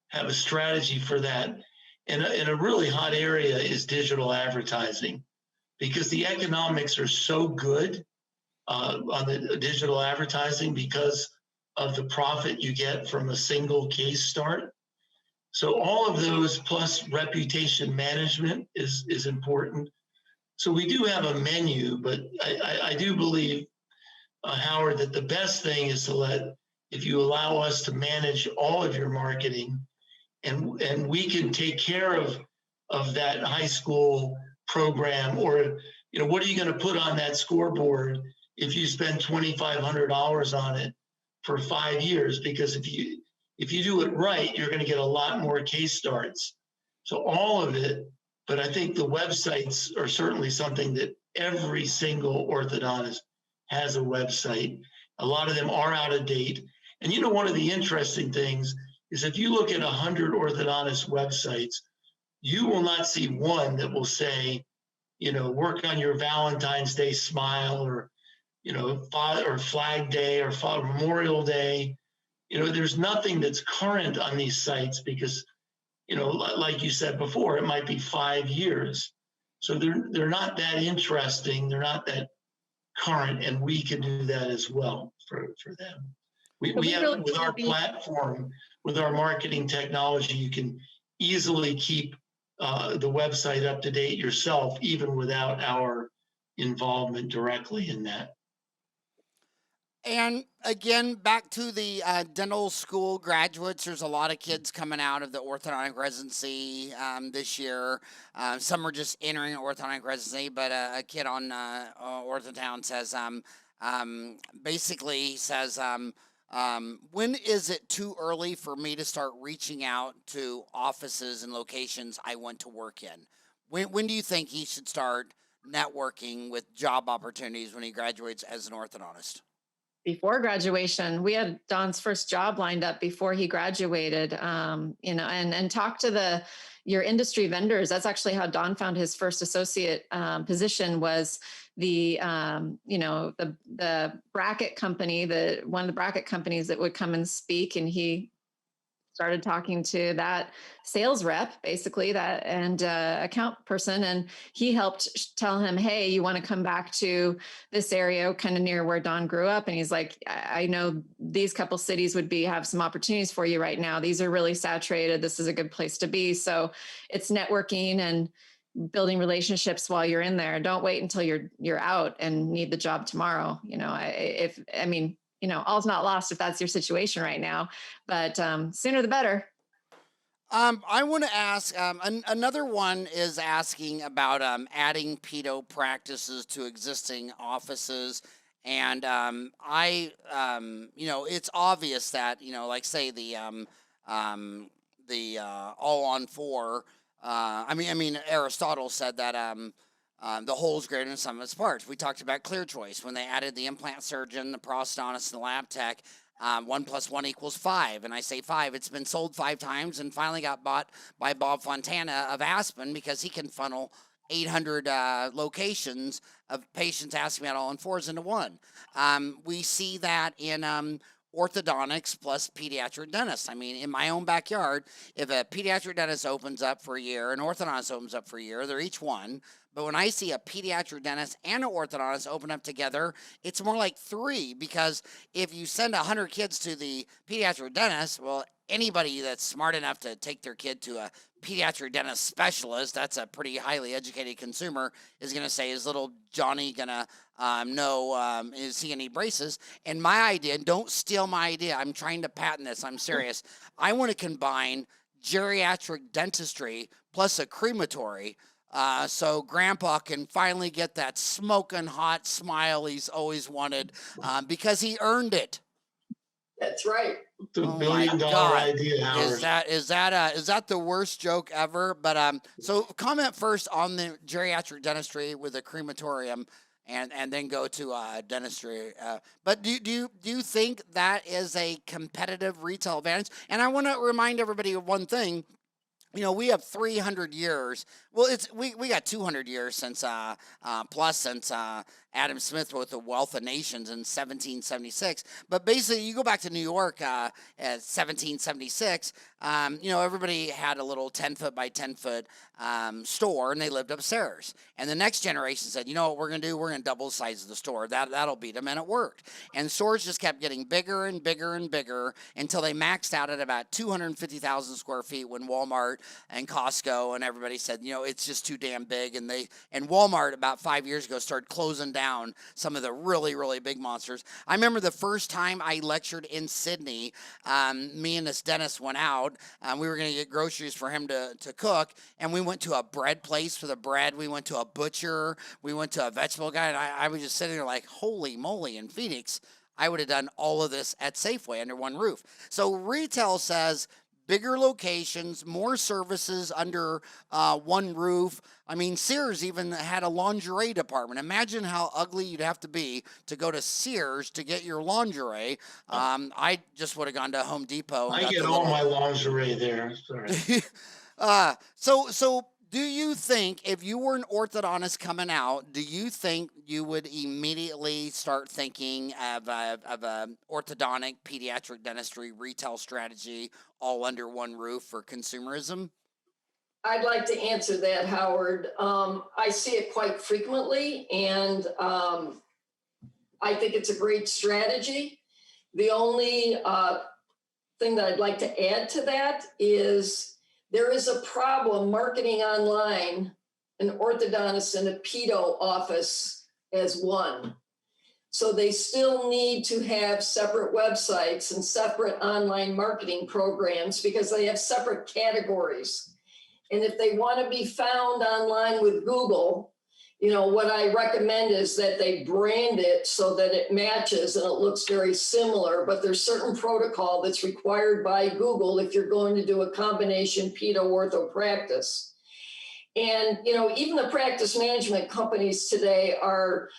have a strategy for that. And a really hot area is digital advertising, because the economics are so good on the digital advertising because of the profit you get from a single case start. So all of those plus reputation management is important. So we do have a menu, but I do believe, Howard, that the best thing is if you allow us to manage all of your marketing, and we can take care of that high school program, or, what are you going to put on that scoreboard if you spend $2,500 on it for 5 years, because if you do it right, you're going to get a lot more case starts. So all of it, but I think the websites are certainly something that every single orthodontist has a website. A lot of them are out of date. And you know, one of the interesting things is if you look at 100 orthodontist websites, you will not see one that will say, you know, work on your Valentine's Day smile, or, you know, or Flag Day or Memorial Day. You know, there's nothing that's current on these sites because, you know, like you said before, it might be 5 years. So they're not that interesting. They're not that current, and we can do that as well for them. We have, really with our platform, with our marketing technology, you can easily keep the website up to date yourself, even without our involvement directly in that. And again, back to the dental school graduates, there's a lot of kids coming out of the orthodontic residency this year. Some are just entering orthodontic residency, but a kid on Orthotown says, basically says, when is it too early for me to start reaching out to offices and locations I want to work in? When do you think he should start networking with job opportunities when he graduates as an orthodontist? Before graduation. We had Don's first job lined up before he graduated, you know, and talk to your industry vendors. That's actually how Don found his first associate position, was the, you know, the bracket company, one of the bracket companies that would come and speak. And he started talking to that sales rep, basically, that and account person, and he helped tell him, hey, you want to come back to this area kind of near where Don grew up. And he's like, I know these couple cities would have some opportunities for you right now. These are really saturated. This is a good place to be. So it's networking and building relationships while you're in there. Don't wait until you're out and need the job tomorrow. You know, you know, all's not lost if that's your situation right now, but sooner the better. I want to ask, another one is asking about adding pedo practices to existing offices. And you know, it's obvious that, you know, like say the all on four, I mean, Aristotle said that the whole is greater than the sum of its parts. We talked about Clear Choice when they added the implant surgeon, the prosthodontist, and the lab tech. 1 + 1 = 5, and I say 5. It's been sold 5 times and finally got bought by Bob Fontana of Aspen because he can funnel 800 locations of patients asking about all-in-4s into one. We see that in orthodontics plus pediatric dentists. I mean, in my own backyard, if a pediatric dentist opens up for a year, an orthodontist opens up for a year, they're each one. But when I see a pediatric dentist and an orthodontist open up together, it's more like 3, because if you send 100 kids to the pediatric dentist, well, anybody that's smart enough to take their kid to a pediatric dentist specialist, that's a pretty highly educated consumer, is going to say, is little Johnny going to know, is he going to need braces? And my idea, don't steal my idea, I'm trying to patent this, I'm serious. I want to combine geriatric dentistry plus a crematory, so Grandpa can finally get that smoking hot smile he's always wanted, because he earned it. That's right. The Oh $1 billion idea, Howard. Is that the worst joke ever? But so comment first on the geriatric dentistry with a crematorium, and then go to dentistry. But do you think that is a competitive retail advantage? And I want to remind everybody of one thing. You know, we have 300 years. Well, we got 200 years since since Adam Smith wrote The Wealth of Nations in 1776. But basically, you go back to New York at 1776. You know, everybody had a little 10-foot by 10-foot store, and they lived upstairs. And the next generation said, you know what we're going to do? We're going to double the size of the store. That'll beat them, and it worked. And stores just kept getting bigger and bigger and bigger until they maxed out at about 250,000 square feet when Walmart and Costco and everybody said, you know, it's just too damn big. And Walmart about 5 years ago started closing down some of the really, really big monsters. I remember the first time I lectured in Sydney, me and this dentist went out. We were going to get groceries for him to cook. And we went to a bread place for the bread. We went to a butcher. We went to a vegetable guy. And I was just sitting there like, holy moly, in Phoenix, I would have done all of this at Safeway under one roof. So retail says bigger locations, more services under one roof. I mean, Sears even had a lingerie department. Imagine how ugly you'd have to be to go to Sears to get your lingerie. I just would have gone to Home Depot. I get all my lingerie there. Sorry. So do you think if you were an orthodontist coming out, do you think you would immediately start thinking of a orthodontic pediatric dentistry retail strategy all under one roof for consumerism? I'd like to answer that, Howard. I see it quite frequently, and I think it's a great strategy. The only thing that I'd like to add to that is there is a problem marketing online an orthodontist and a pedo office as one. So they still need to have separate websites and separate online marketing programs because they have separate categories. And if they want to be found online with Google, you know, what I recommend is that they brand it so that it matches and it looks very similar, but there's certain protocol that's required by Google if you're going to do a combination pedo-ortho practice. And, you know, even the practice management companies today are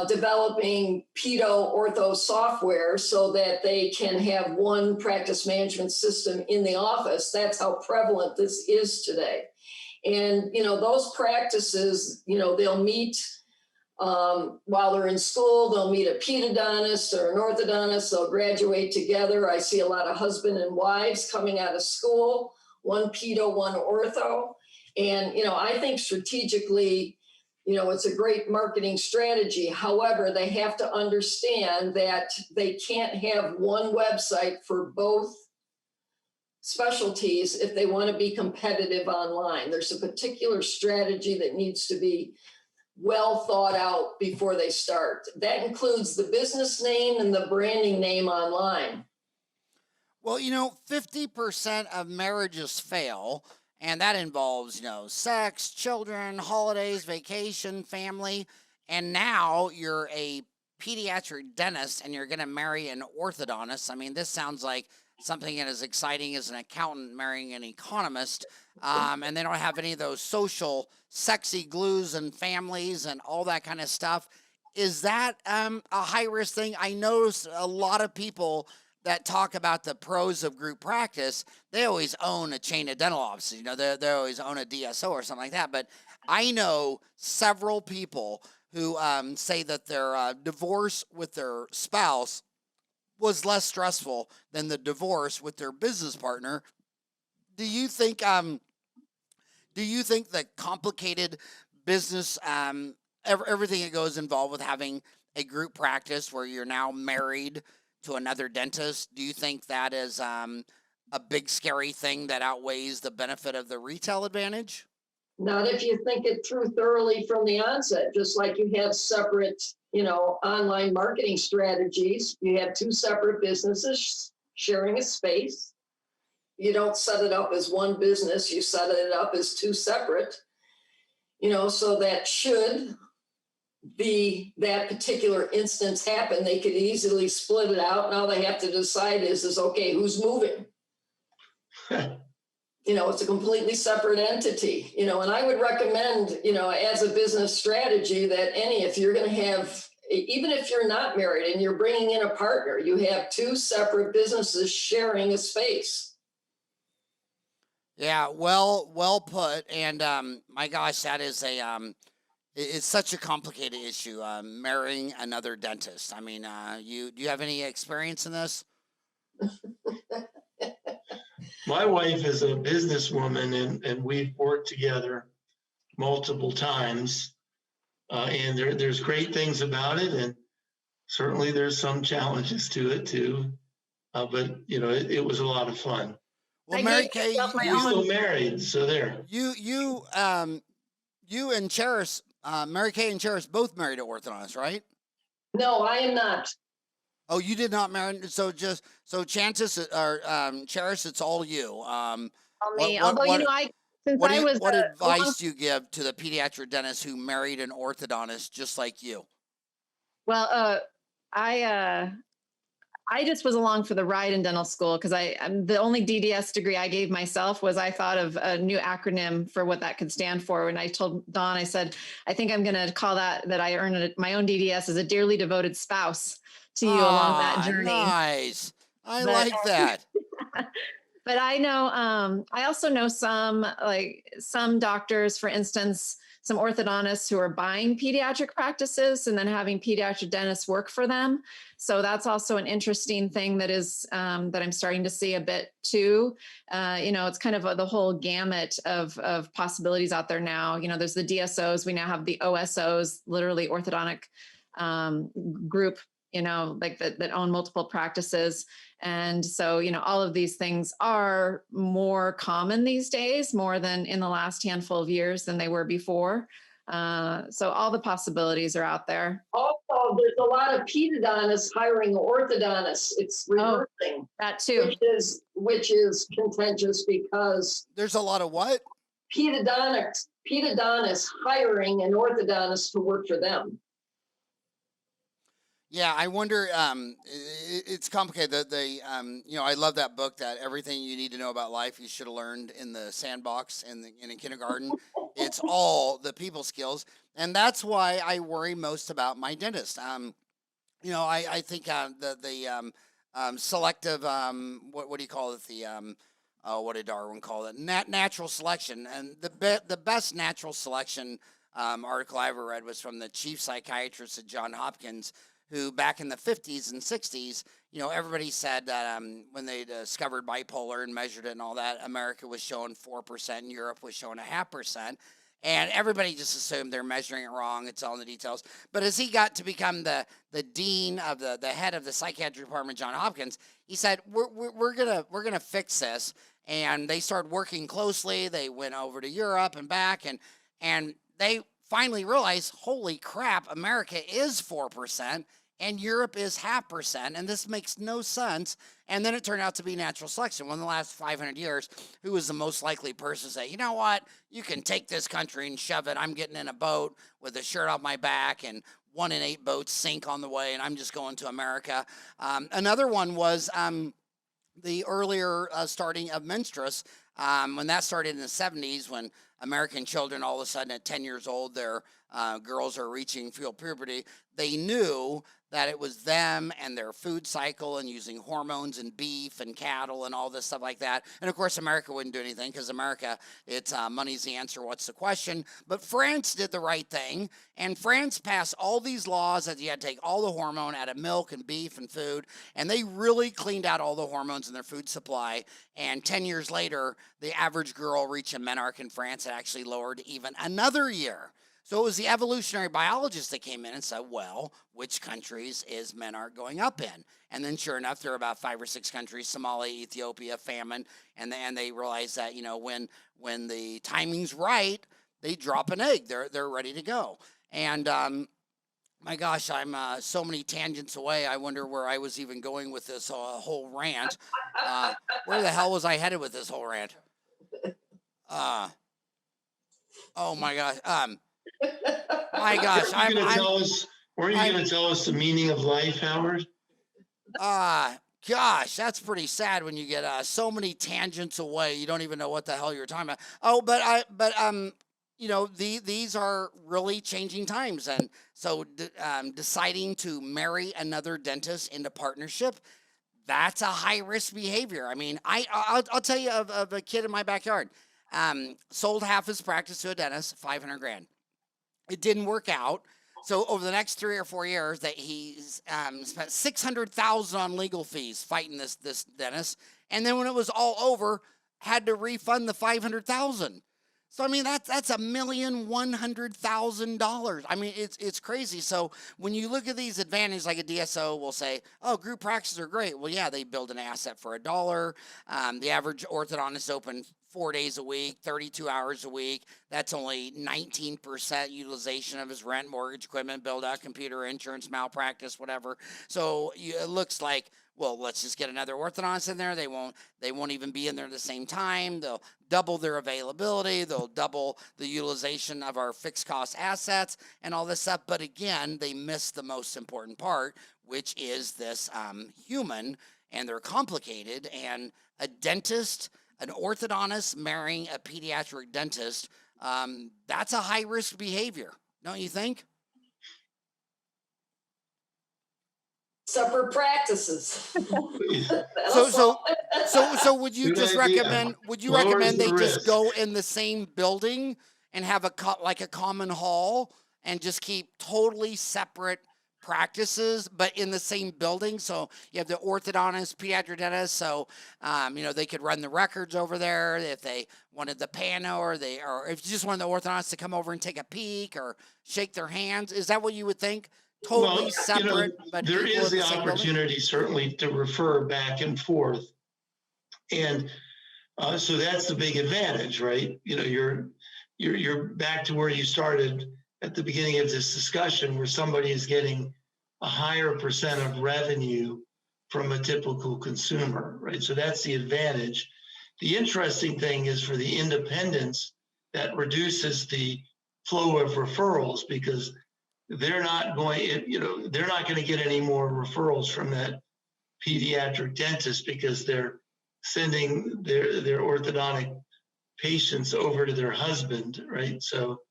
developing pedo-ortho software so that they can have one practice management system in the office. That's how prevalent this is today. And, you know, those practices, you know, they'll meet while they're in school, they'll meet a pedodontist or an orthodontist, they'll graduate together. I see a lot of husband and wives coming out of school, one pedo, one ortho. And, you know, I think strategically, you know, it's a great marketing strategy. However, they have to understand that they can't have one website for both specialties if they want to be competitive online. There's a particular strategy that needs to be well thought out before they start. That includes the business name and the branding name online. Well, you know, 50% of marriages fail, and that involves, you know, sex, children, holidays, vacation, family, and now you're a pediatric dentist and you're going to marry an orthodontist. I mean, this sounds like something as exciting as an accountant marrying an economist, and they don't have any of those social sexy glues and families and all that kind of stuff. Is that a high-risk thing? I notice a lot of people that talk about the pros of group practice, they always own a chain of dental offices. You know, they always own a DSO or something like that. But I know several people who say that their divorce with their spouse was less stressful than the divorce with their business partner. Do you think the complicated business, everything that goes involved with having a group practice where you're now married to another dentist, do you think that is a big scary thing that outweighs the benefit of the retail advantage? Not if you think it through thoroughly from the onset, just like you have separate, you know, online marketing strategies. You have two separate businesses sharing a space. You don't set it up as one business, you set it up as two separate, you know, so that should that particular instance happen, they could easily split it out. Now they have to decide is okay, who's moving? You know, it's a completely separate entity, you know, and I would recommend, you know, as a business strategy that if you're going to have, even if you're not married and you're bringing in a partner, you have two separate businesses sharing a space. Yeah, well put. And my gosh, that is it's such a complicated issue, marrying another dentist. I mean, do you have any experience in this? My wife is a businesswoman, and we've worked together multiple times. And there's great things about it, and certainly there's some challenges to it too. But you know, it was a lot of fun. Well, I Mary gave Kay, myself my You're still own. married, so there. you and Charis, Mary Kay and Charis both married to orthodontists, right? No, I am not. Oh, you did not marry. So chances or Charis, it's all you. Tell What me. what Although, what since I was what a long, advice do you give to the pediatric dentist who married an orthodontist just like you? well, I just was along for the ride in dental school because I'm the only DDS degree I gave myself was I thought of a new acronym for what that could stand for. When I told Dawn, I said, I think I'm going to call that I earned my own DDS as a dearly devoted spouse to you along that Ah, journey. nice. I But like that. but I know, I also know some doctors, for instance, some orthodontists who are buying pediatric practices and then having pediatric dentists work for them. So that's also an interesting thing that is that I'm starting to see a bit too. It's kind of the whole gamut of possibilities out there now. There's the DSOs. We now have the OSOs, literally orthodontic group. That own multiple practices. And so, all of these things are more common these days, more than in the last handful of years than they were before. So all the possibilities are out there. Also, there's a lot of pedodontists hiring orthodontists. It's reversing. That too. Which is contentious because There's a lot of what? pedodontists hiring an orthodontist to work for them. Yeah, I wonder. It's complicated. I love that book. That everything you need to know about life you should have learned in the sandbox in a kindergarten. It's all the people skills, and that's why I worry most about my dentist. I think the selective. What do you call it? What did Darwin call it? Natural selection, and the best natural selection article I ever read was from the chief psychiatrist at Johns Hopkins, who back in the 50s and 60s, everybody said that when they discovered bipolar and measured it and all that, America was showing 4% and Europe was showing 0.5%. And everybody just assumed they're measuring it wrong. It's all in the details. But as he got to become the dean of the head of the psychiatry department at Johns Hopkins, he said, we're gonna fix this. And they started working closely. They went over to Europe and back, and they finally realized, holy crap, America is 4%. And Europe is 0.5%, and this makes no sense. And then it turned out to be natural selection. One of the last 500 years, who was the most likely person to say, you know what, you can take this country and shove it. I'm getting in a boat with a shirt off my back, and 1 in 8 boats sink on the way, and I'm just going to America. Another one was the earlier starting of menstruous. When that started in the 70s, when American children all of a sudden at 10 years old, their girls are reaching fetal puberty, they knew that it was them and their food cycle and using hormones and beef and cattle and all this stuff like that. And of course, America wouldn't do anything because America, it's money's the answer, what's the question? But France did the right thing, and France passed all these laws that you had to take all the hormone out of milk and beef and food, and they really cleaned out all the hormones in their food supply. And 10 years later, the average girl reaching menarche in France had actually lowered even another year. So it was the evolutionary biologists that came in and said, well, which countries is menarche going up in? And then sure enough, there are about 5 or 6 countries, Somalia, Ethiopia, famine, and they realized that, when the timing's right, they drop an egg. They're ready to go. And my gosh, I'm so many tangents away. I wonder where I was even going with this whole rant. Where the hell was I headed with this whole rant? Oh my gosh. My gosh, Were you going to tell us the meaning of life, Howard? Gosh, that's pretty sad when you get so many tangents away. You don't even know what the hell you're talking about. Oh, these are really changing times, and so deciding to marry another dentist into partnership, that's a high risk behavior. I mean, I'll tell you of a kid in my backyard. Sold half his practice to a dentist, $500,000. It didn't work out. So over the next 3 or 4 years, that he's spent $600,000 on legal fees fighting this dentist, and then when it was all over, had to refund the $500,000. So I mean that's $1,100,000. I mean it's crazy. So when you look at these advantages, like a DSO will say, "Oh, group practices are great." Well, yeah, they build an asset for $1. The average orthodontist open 4 days a week, 32 hours a week. That's only 19% utilization of his rent, mortgage, equipment, build out, computer, insurance, malpractice, whatever. So it looks like, well, let's just get another orthodontist in there. They won't even be in there at the same time. They'll double their availability. They'll double the utilization of our fixed cost assets and all this stuff. But again, they miss the most important part, which is this human, and they're complicated. And a dentist, an orthodontist marrying a pediatric dentist, that's a high risk behavior, don't you think? Separate practices. So would you Good just idea. recommend? Would you Lowers recommend the they risk. just go in the same building and have a common hall and just keep totally separate practices, but in the same building? So you have the orthodontist, pediatric dentist. So they could run the records over there if they wanted the pano, or if you just wanted the orthodontist to come over and take a peek or shake their hands. Is that what you would think? Totally separate, but there equal is at the same building? opportunity certainly to refer back and forth, and so that's the big advantage, right? You're back to where you started at the beginning of this discussion, where somebody is getting a higher percent of revenue from a typical consumer, right? So that's the advantage. The interesting thing is for the independents, that reduces the flow of referrals, because they're not going to get any more referrals from that pediatric dentist, because they're sending their orthodontic patients over to their husband, right? So,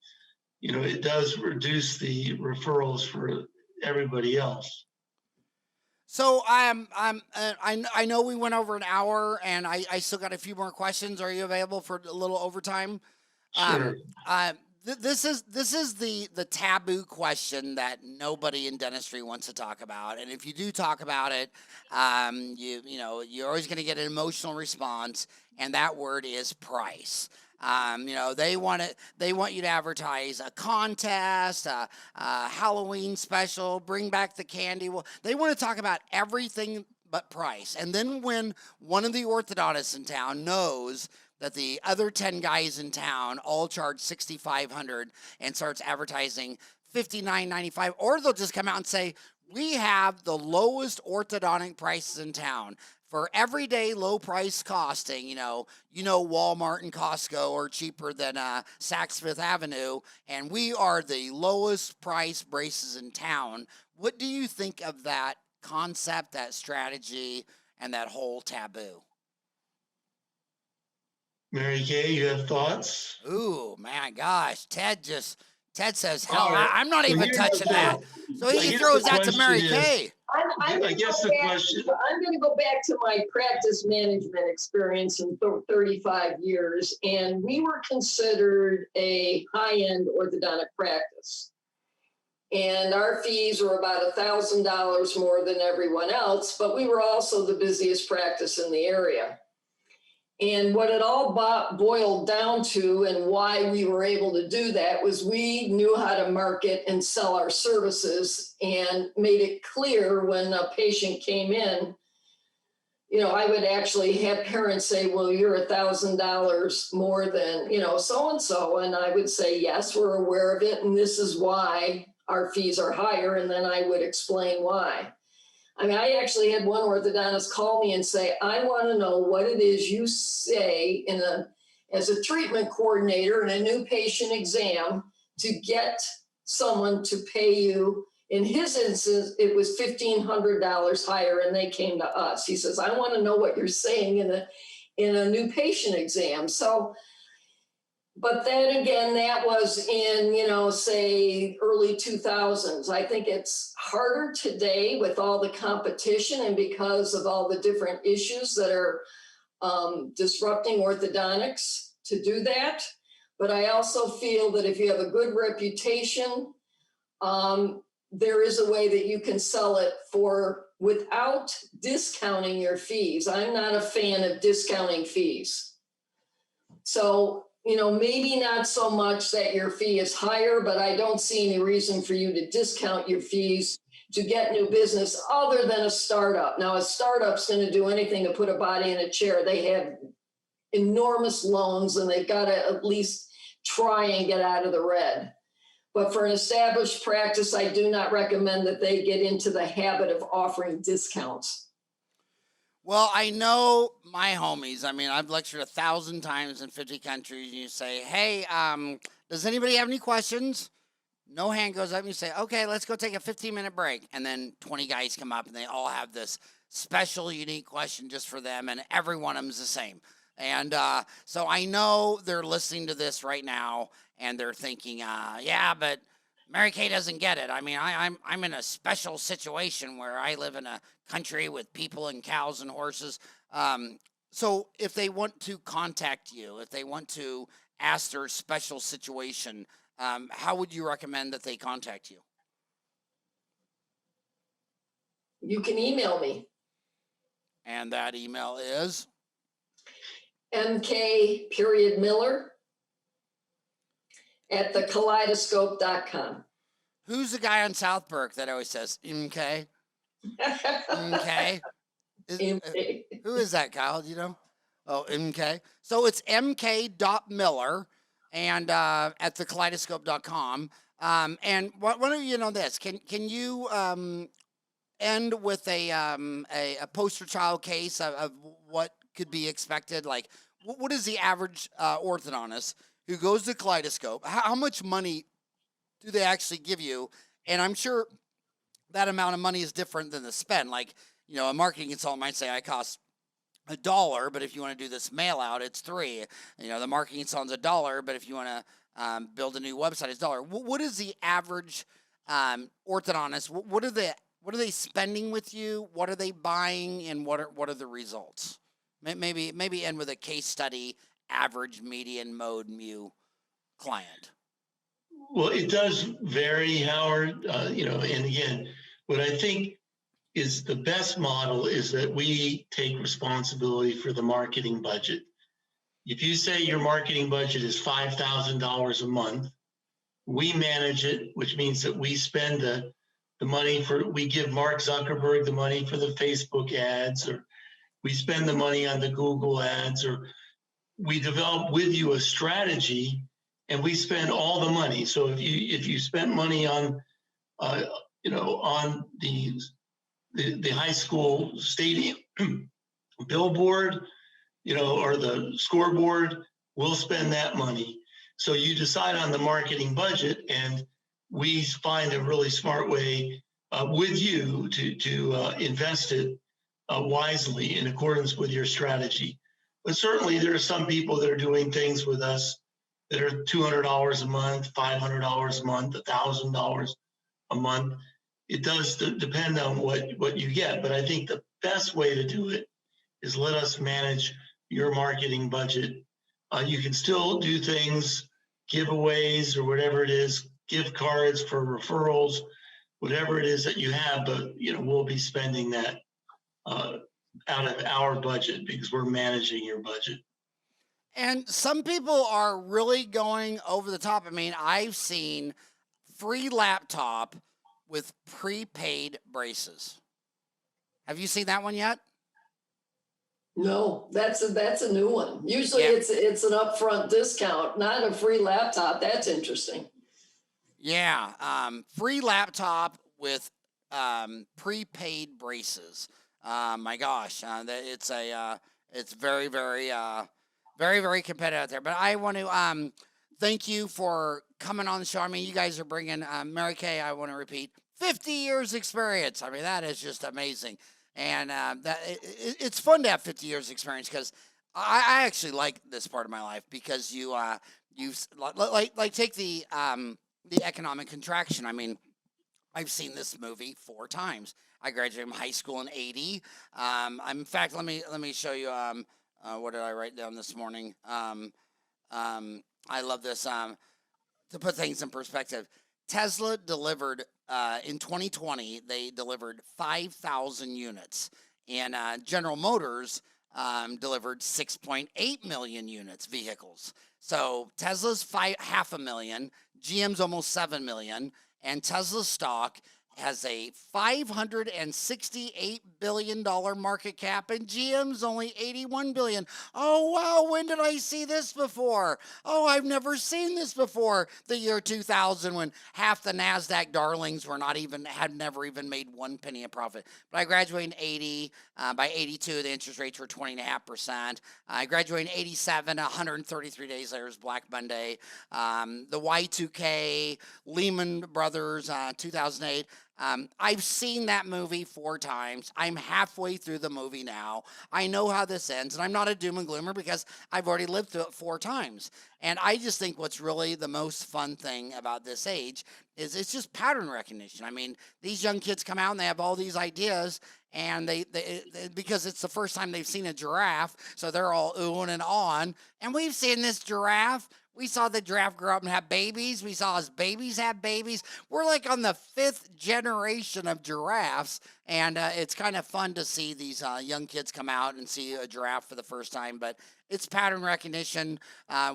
it does reduce the referrals for everybody else. So I know we went over an hour, and I still got a few more questions. Are you available for a little overtime? Sure. This is the taboo question that nobody in dentistry wants to talk about, and if you do talk about it, you're always going to get an emotional response, and that word is price. They want you to advertise a contest, a Halloween special, bring back the candy. Well, they want to talk about everything but price. And then when one of the orthodontists in town knows that the other 10 guys in town all charge $6,500 and starts advertising $59.95, or they'll just come out and say, we have the lowest orthodontic prices in town. For everyday low price costing, Walmart and Costco are cheaper than Saks Fifth Avenue, and we are the lowest price braces in town. What do you think of that concept, that strategy, and that whole taboo? Mary Kay, you have thoughts? Ooh, my gosh. Ted says, hell, All right. I'm not So even here's the touching thing. that. So I he guess throws the that to Mary question is- Kay. I'm I guess the question. I'm going to go back to my practice management experience in 35 years, and we were considered a high-end orthodontic practice. And our fees were about $1,000 more than everyone else, but we were also the busiest practice in the area. And what it all boiled down to, and why we were able to do that, was we knew how to market and sell our services, and made it clear when a patient came in. I would actually have parents say, well, you're $1,000 more than, so-and-so. And I would say, yes, we're aware of it, and this is why our fees are higher. And then I would explain why. I mean, I actually had one orthodontist call me and say, I want to know what it is you say as a treatment coordinator in a new patient exam to get someone to pay you. In his instance, it was $1,500 higher, and they came to us. He says, I want to know what you're saying in a new patient exam. So, but then again, that was in, say early 2000s. I think it's harder today with all the competition and because of all the different issues that are disrupting orthodontics to do that. But I also feel that if you have a good reputation, there is a way that you can sell it without discounting your fees. I'm not a fan of discounting fees. So, maybe not so much that your fee is higher, but I don't see any reason for you to discount your fees to get new business other than a startup. Now, a startup's going to do anything to put a body in a chair. They have enormous loans and they've got to at least try and get out of the red. But for an established practice, I do not recommend that they get into the habit of offering discounts. Well, I know my homies. I mean, I've lectured 1,000 times in 50 countries. And you say, hey, does anybody have any questions? No hand goes up and you say, okay, let's go take a 15-minute break. And then 20 guys come up and they all have this special, unique question just for them. And every one of them is the same. And so I know they're listening to this right now and they're thinking, yeah, but Mary Kay doesn't get it. I mean, I'm in a special situation where I live in a country with people and cows and horses. So if they want to contact you, if they want to ask their special situation, how would you recommend that they contact you? You can email me. And that email is? mk.miller@thekaleidoscope.com. Who's the guy on South Park that always says, MK? MK? Who is that, Kyle? Do you know? Oh, MK. So it's mk.miller and at thekaleidoscope.com. And what do you know this? Can you end with a poster child case of what could be expected? Like, what is the average orthodontist who goes to Kaleidoscope? How much money do they actually give you? And I'm sure that amount of money is different than the spend. Like, a marketing consultant might say I cost $1, but if you want to do this mail out, it's $3. The marketing consultant's $1, but if you want to build a new website, it's $1. What is the average orthodontist? What are they spending with you? What are they buying? And what are the results? Maybe end with a case study, average, median, mode, mu client. Well, it does vary, Howard. And again, what I think is the best model is that we take responsibility for the marketing budget. If you say your marketing budget is $5,000 a month, we manage it, which means that we spend the money we give Mark Zuckerberg the money for the Facebook ads, or we spend the money on the Google ads, or we develop with you a strategy and we spend all the money. So if you spend money on, on the high school stadium billboard, or the scoreboard, we'll spend that money. So you decide on the marketing budget, and we find a really smart way with you to invest it wisely in accordance with your strategy. But certainly there are some people that are doing things with us that are $200 a month, $500 a month, $1,000 a month. It does depend on what you get, but I think the best way to do it is let us manage your marketing budget. You can still do things, giveaways or whatever it is, gift cards for referrals, whatever it is that you have, but we'll be spending that out of our budget because we're managing your budget. And some people are really going over the top. I mean, I've seen free laptop with prepaid braces. Have you seen that one yet? No, that's a new one. Usually it's an upfront discount, not a free laptop. That's interesting. Yeah, free laptop with prepaid braces. My gosh, it's very, very, very, very competitive out there. But I want to thank you for coming on the show. I mean, you guys are bringing Mary Kay. I want to repeat, 50 years experience. I mean, that is just amazing. And it's fun to have 50 years experience because I actually like this part of my life because you take the economic contraction. I mean, I've seen this movie 4 times. I graduated from high school in '80. In fact, let me show you. What did I write down this morning? I love this. To put things in perspective, Tesla delivered in 2020. They delivered 5,000 units, and General Motors delivered 6.8 million units, vehicles. So Tesla's 500,000, GM's almost 7 million, and Tesla's stock has a $568 billion market cap, and GM's only 81 billion. Oh, wow, when did I see this before? Oh, I've never seen this before. The year 2000, when half the NASDAQ darlings had never even made 1 penny of profit. But I graduated in 80. By 82, the interest rates were 20.5%. I graduated in 87, 133 days later was Black Monday. The Y2K, Lehman Brothers, 2008. I've seen that movie 4 times. I'm halfway through the movie now. I know how this ends, and I'm not a doom and gloomer because I've already lived through it 4 times. And I just think what's really the most fun thing about this age is it's just pattern recognition. I mean, these young kids come out and they have all these ideas, and they because it's the first time they've seen a giraffe, so they're all oohing and awing. And we've seen this giraffe. We saw the giraffe grow up and have babies. We saw his babies have babies. We're like on the 5th generation of giraffes, and it's kind of fun to see these young kids come out and see a giraffe for the first time. But it's pattern recognition.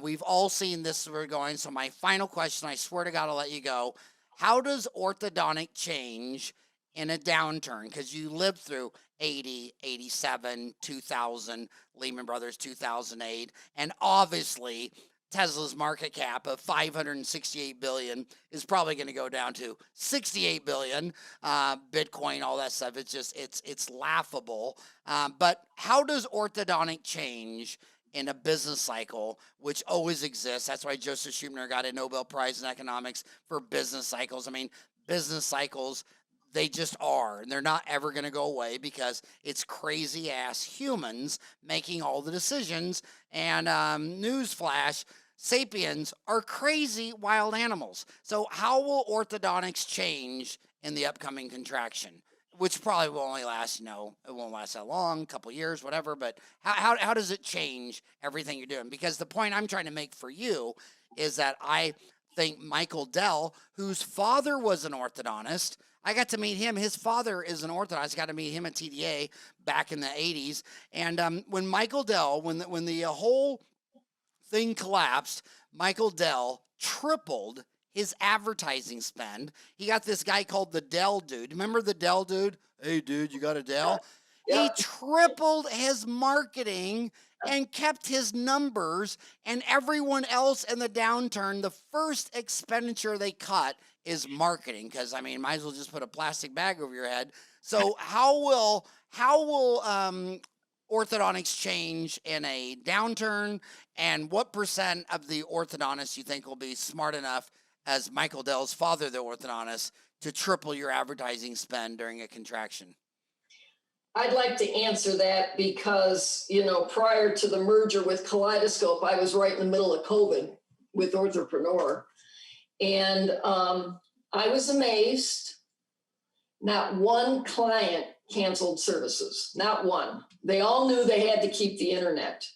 We've all seen this where we're going. So my final question, I swear to God I'll let you go. How does orthodontic change in a downturn? Because you lived through 80, 87, 2000, Lehman Brothers, 2008, and obviously Tesla's market cap of 568 billion is probably going to go down to 68 billion. Bitcoin, all that stuff. It's just, it's laughable. But how does orthodontic change in a business cycle, which always exists? That's why Joseph Schumner got a Nobel Prize in economics for business cycles. I mean, business cycles, they just are, and they're not ever going to go away because it's crazy ass humans making all the decisions. And newsflash, sapiens are crazy wild animals. So how will orthodontics change in the upcoming contraction? Which probably will only last, it won't last that long, a couple years, whatever. But how does it change everything you're doing? Because the point I'm trying to make for you is that I think Michael Dell, whose father was an orthodontist, I got to meet him. His father is an orthodontist. I got to meet him at TDA back in the 80s. And when Michael Dell, when the whole thing collapsed, Michael Dell tripled his advertising spend. He got this guy called the Dell Dude. Remember the Dell Dude? Hey, dude, you got a Dell? Yeah. He tripled his marketing and kept his numbers, and everyone else in the downturn, the first expenditure they cut is marketing, because, I mean, might as well just put a plastic bag over your head. So how will orthodontics change in a downturn, and what % of the orthodontists you think will be smart enough, as Michael Dell's father, the orthodontist, to triple your advertising spend during a contraction? I'd like to answer that because, prior to the merger with Kaleidoscope, I was right in the middle of COVID with Orthopreneur. And I was amazed. Not one client canceled services, not one. They all knew they had to keep the internet.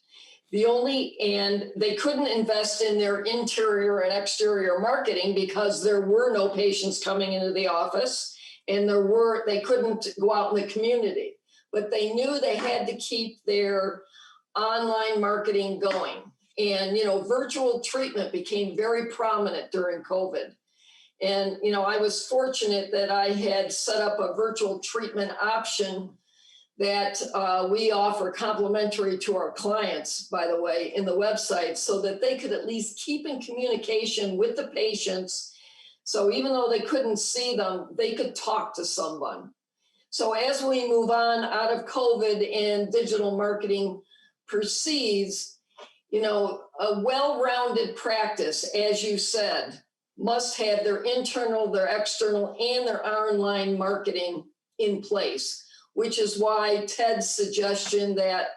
And they couldn't invest in their interior and exterior marketing because there were no patients coming into the office, and they couldn't go out in the community. But they knew they had to keep their online marketing going. And, virtual treatment became very prominent during COVID. And, I was fortunate that I had set up a virtual treatment option that we offer complimentary to our clients, by the way, in the website, so that they could at least keep in communication with the patients. So even though they couldn't see them, they could talk to someone. So as we move on out of COVID and digital marketing proceeds, a well-rounded practice, as you said, must have their internal, their external, and their online marketing in place, which is why Ted's suggestion that,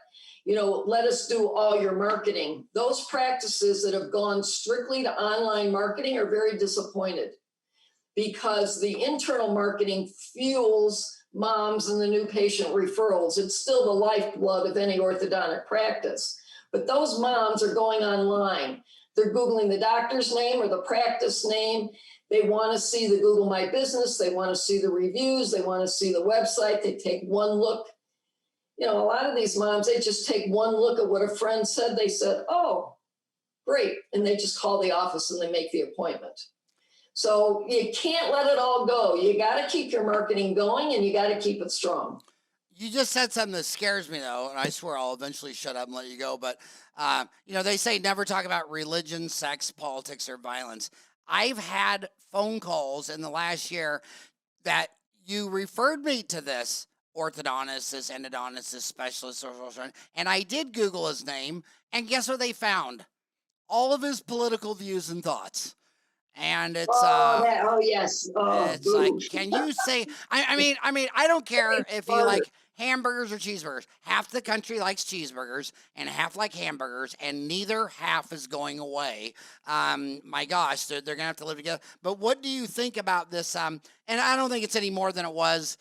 let us do all your marketing. Those practices that have gone strictly to online marketing are very disappointed, because the internal marketing fuels moms and the new patient referrals. It's still the lifeblood of any orthodontic practice. But those moms are going online. They're Googling the doctor's name or the practice name. They want to see the Google My Business. They want to see the reviews. They want to see the website. They take one look. you know, a lot of these moms, they just take one look at what a friend said. They said, oh, great. And they just call the office and they make the appointment. So you can't let it all go. You got to keep your marketing going and you got to keep it strong. You just said something that scares me, though, and I swear I'll eventually shut up and let you go. But, you know, they say never talk about religion, sex, politics, or violence. I've had phone calls in the last year that you referred me to this orthodontist, this endodontist, this specialist, and I did Google his name, and guess what they found? All of his political views and thoughts. And it's yes. Oh, it's like, can you say? I mean, I don't care if you like hamburgers or cheeseburgers. Half the country likes cheeseburgers and half like hamburgers, and neither half is going away. My gosh, they're gonna have to live together. But what do you think about this? And I don't think it's any more than it was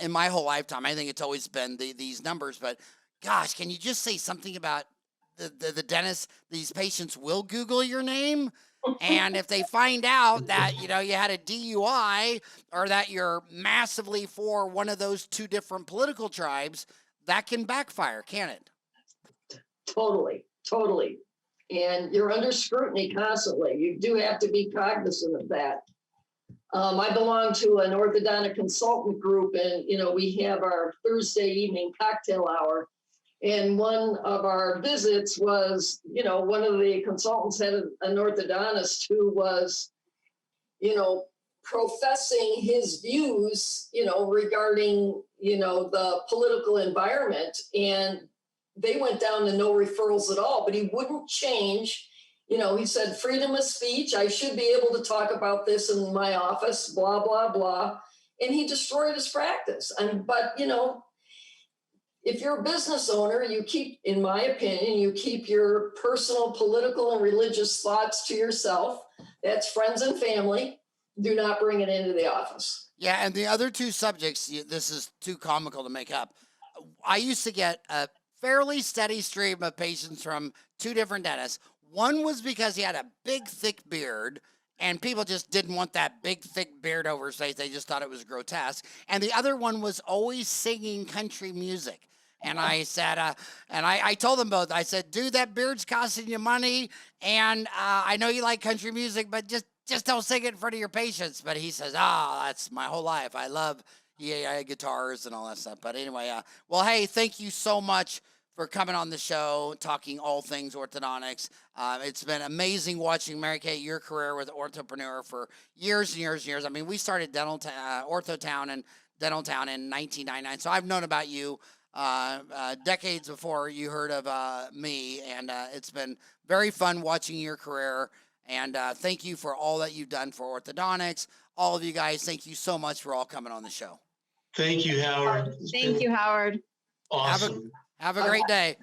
in my whole lifetime. I think it's always been these numbers. But gosh, can you just say something about the dentist? These patients will Google your name. And if they find out that, you know, you had a DUI or that you're massively for one of those two different political tribes, that can backfire, can it? Totally. And you're under scrutiny constantly. You do have to be cognizant of that. I belong to an orthodontic consultant group, and, you know, we have our Thursday evening cocktail hour. And one of our visits was, you know, one of the consultants had an orthodontist who was, you know, professing his views, you know, regarding, you know, the political environment. And they went down to no referrals at all, but he wouldn't change. You know, he said, freedom of speech. I should be able to talk about this in my office, blah, blah, blah. And he destroyed his practice. But, you know, if you're a business owner, you keep, in my opinion, you keep your personal, political, and religious thoughts to yourself. That's friends and family. Do not bring it into the office. Yeah, and the other two subjects, this is too comical to make up. I used to get a fairly steady stream of patients from two different dentists. One was because he had a big, thick beard, and people just didn't want that big, thick beard over his face. They just thought it was grotesque. And the other one was always singing country music. And I said, and I told them both, I said, dude, that beard's costing you money. And I know you like country music, but just don't sing it in front of your patients. But he says, that's my whole life. I love guitars and all that stuff. But anyway, well, hey, thank you so much for coming on the show, talking all things orthodontics. It's been amazing watching Mary Kay, your career with Orthopreneur for years and years and years. I mean, we started Orthotown and Dentaltown in 1999. So I've known about you decades before you heard of me, and it's been very fun watching your career, and thank you for all that you've done for orthodontics. All of you guys, thank you so much for all coming on the show. Thank you, Howard. Thank you, Howard. Awesome. Have a great day.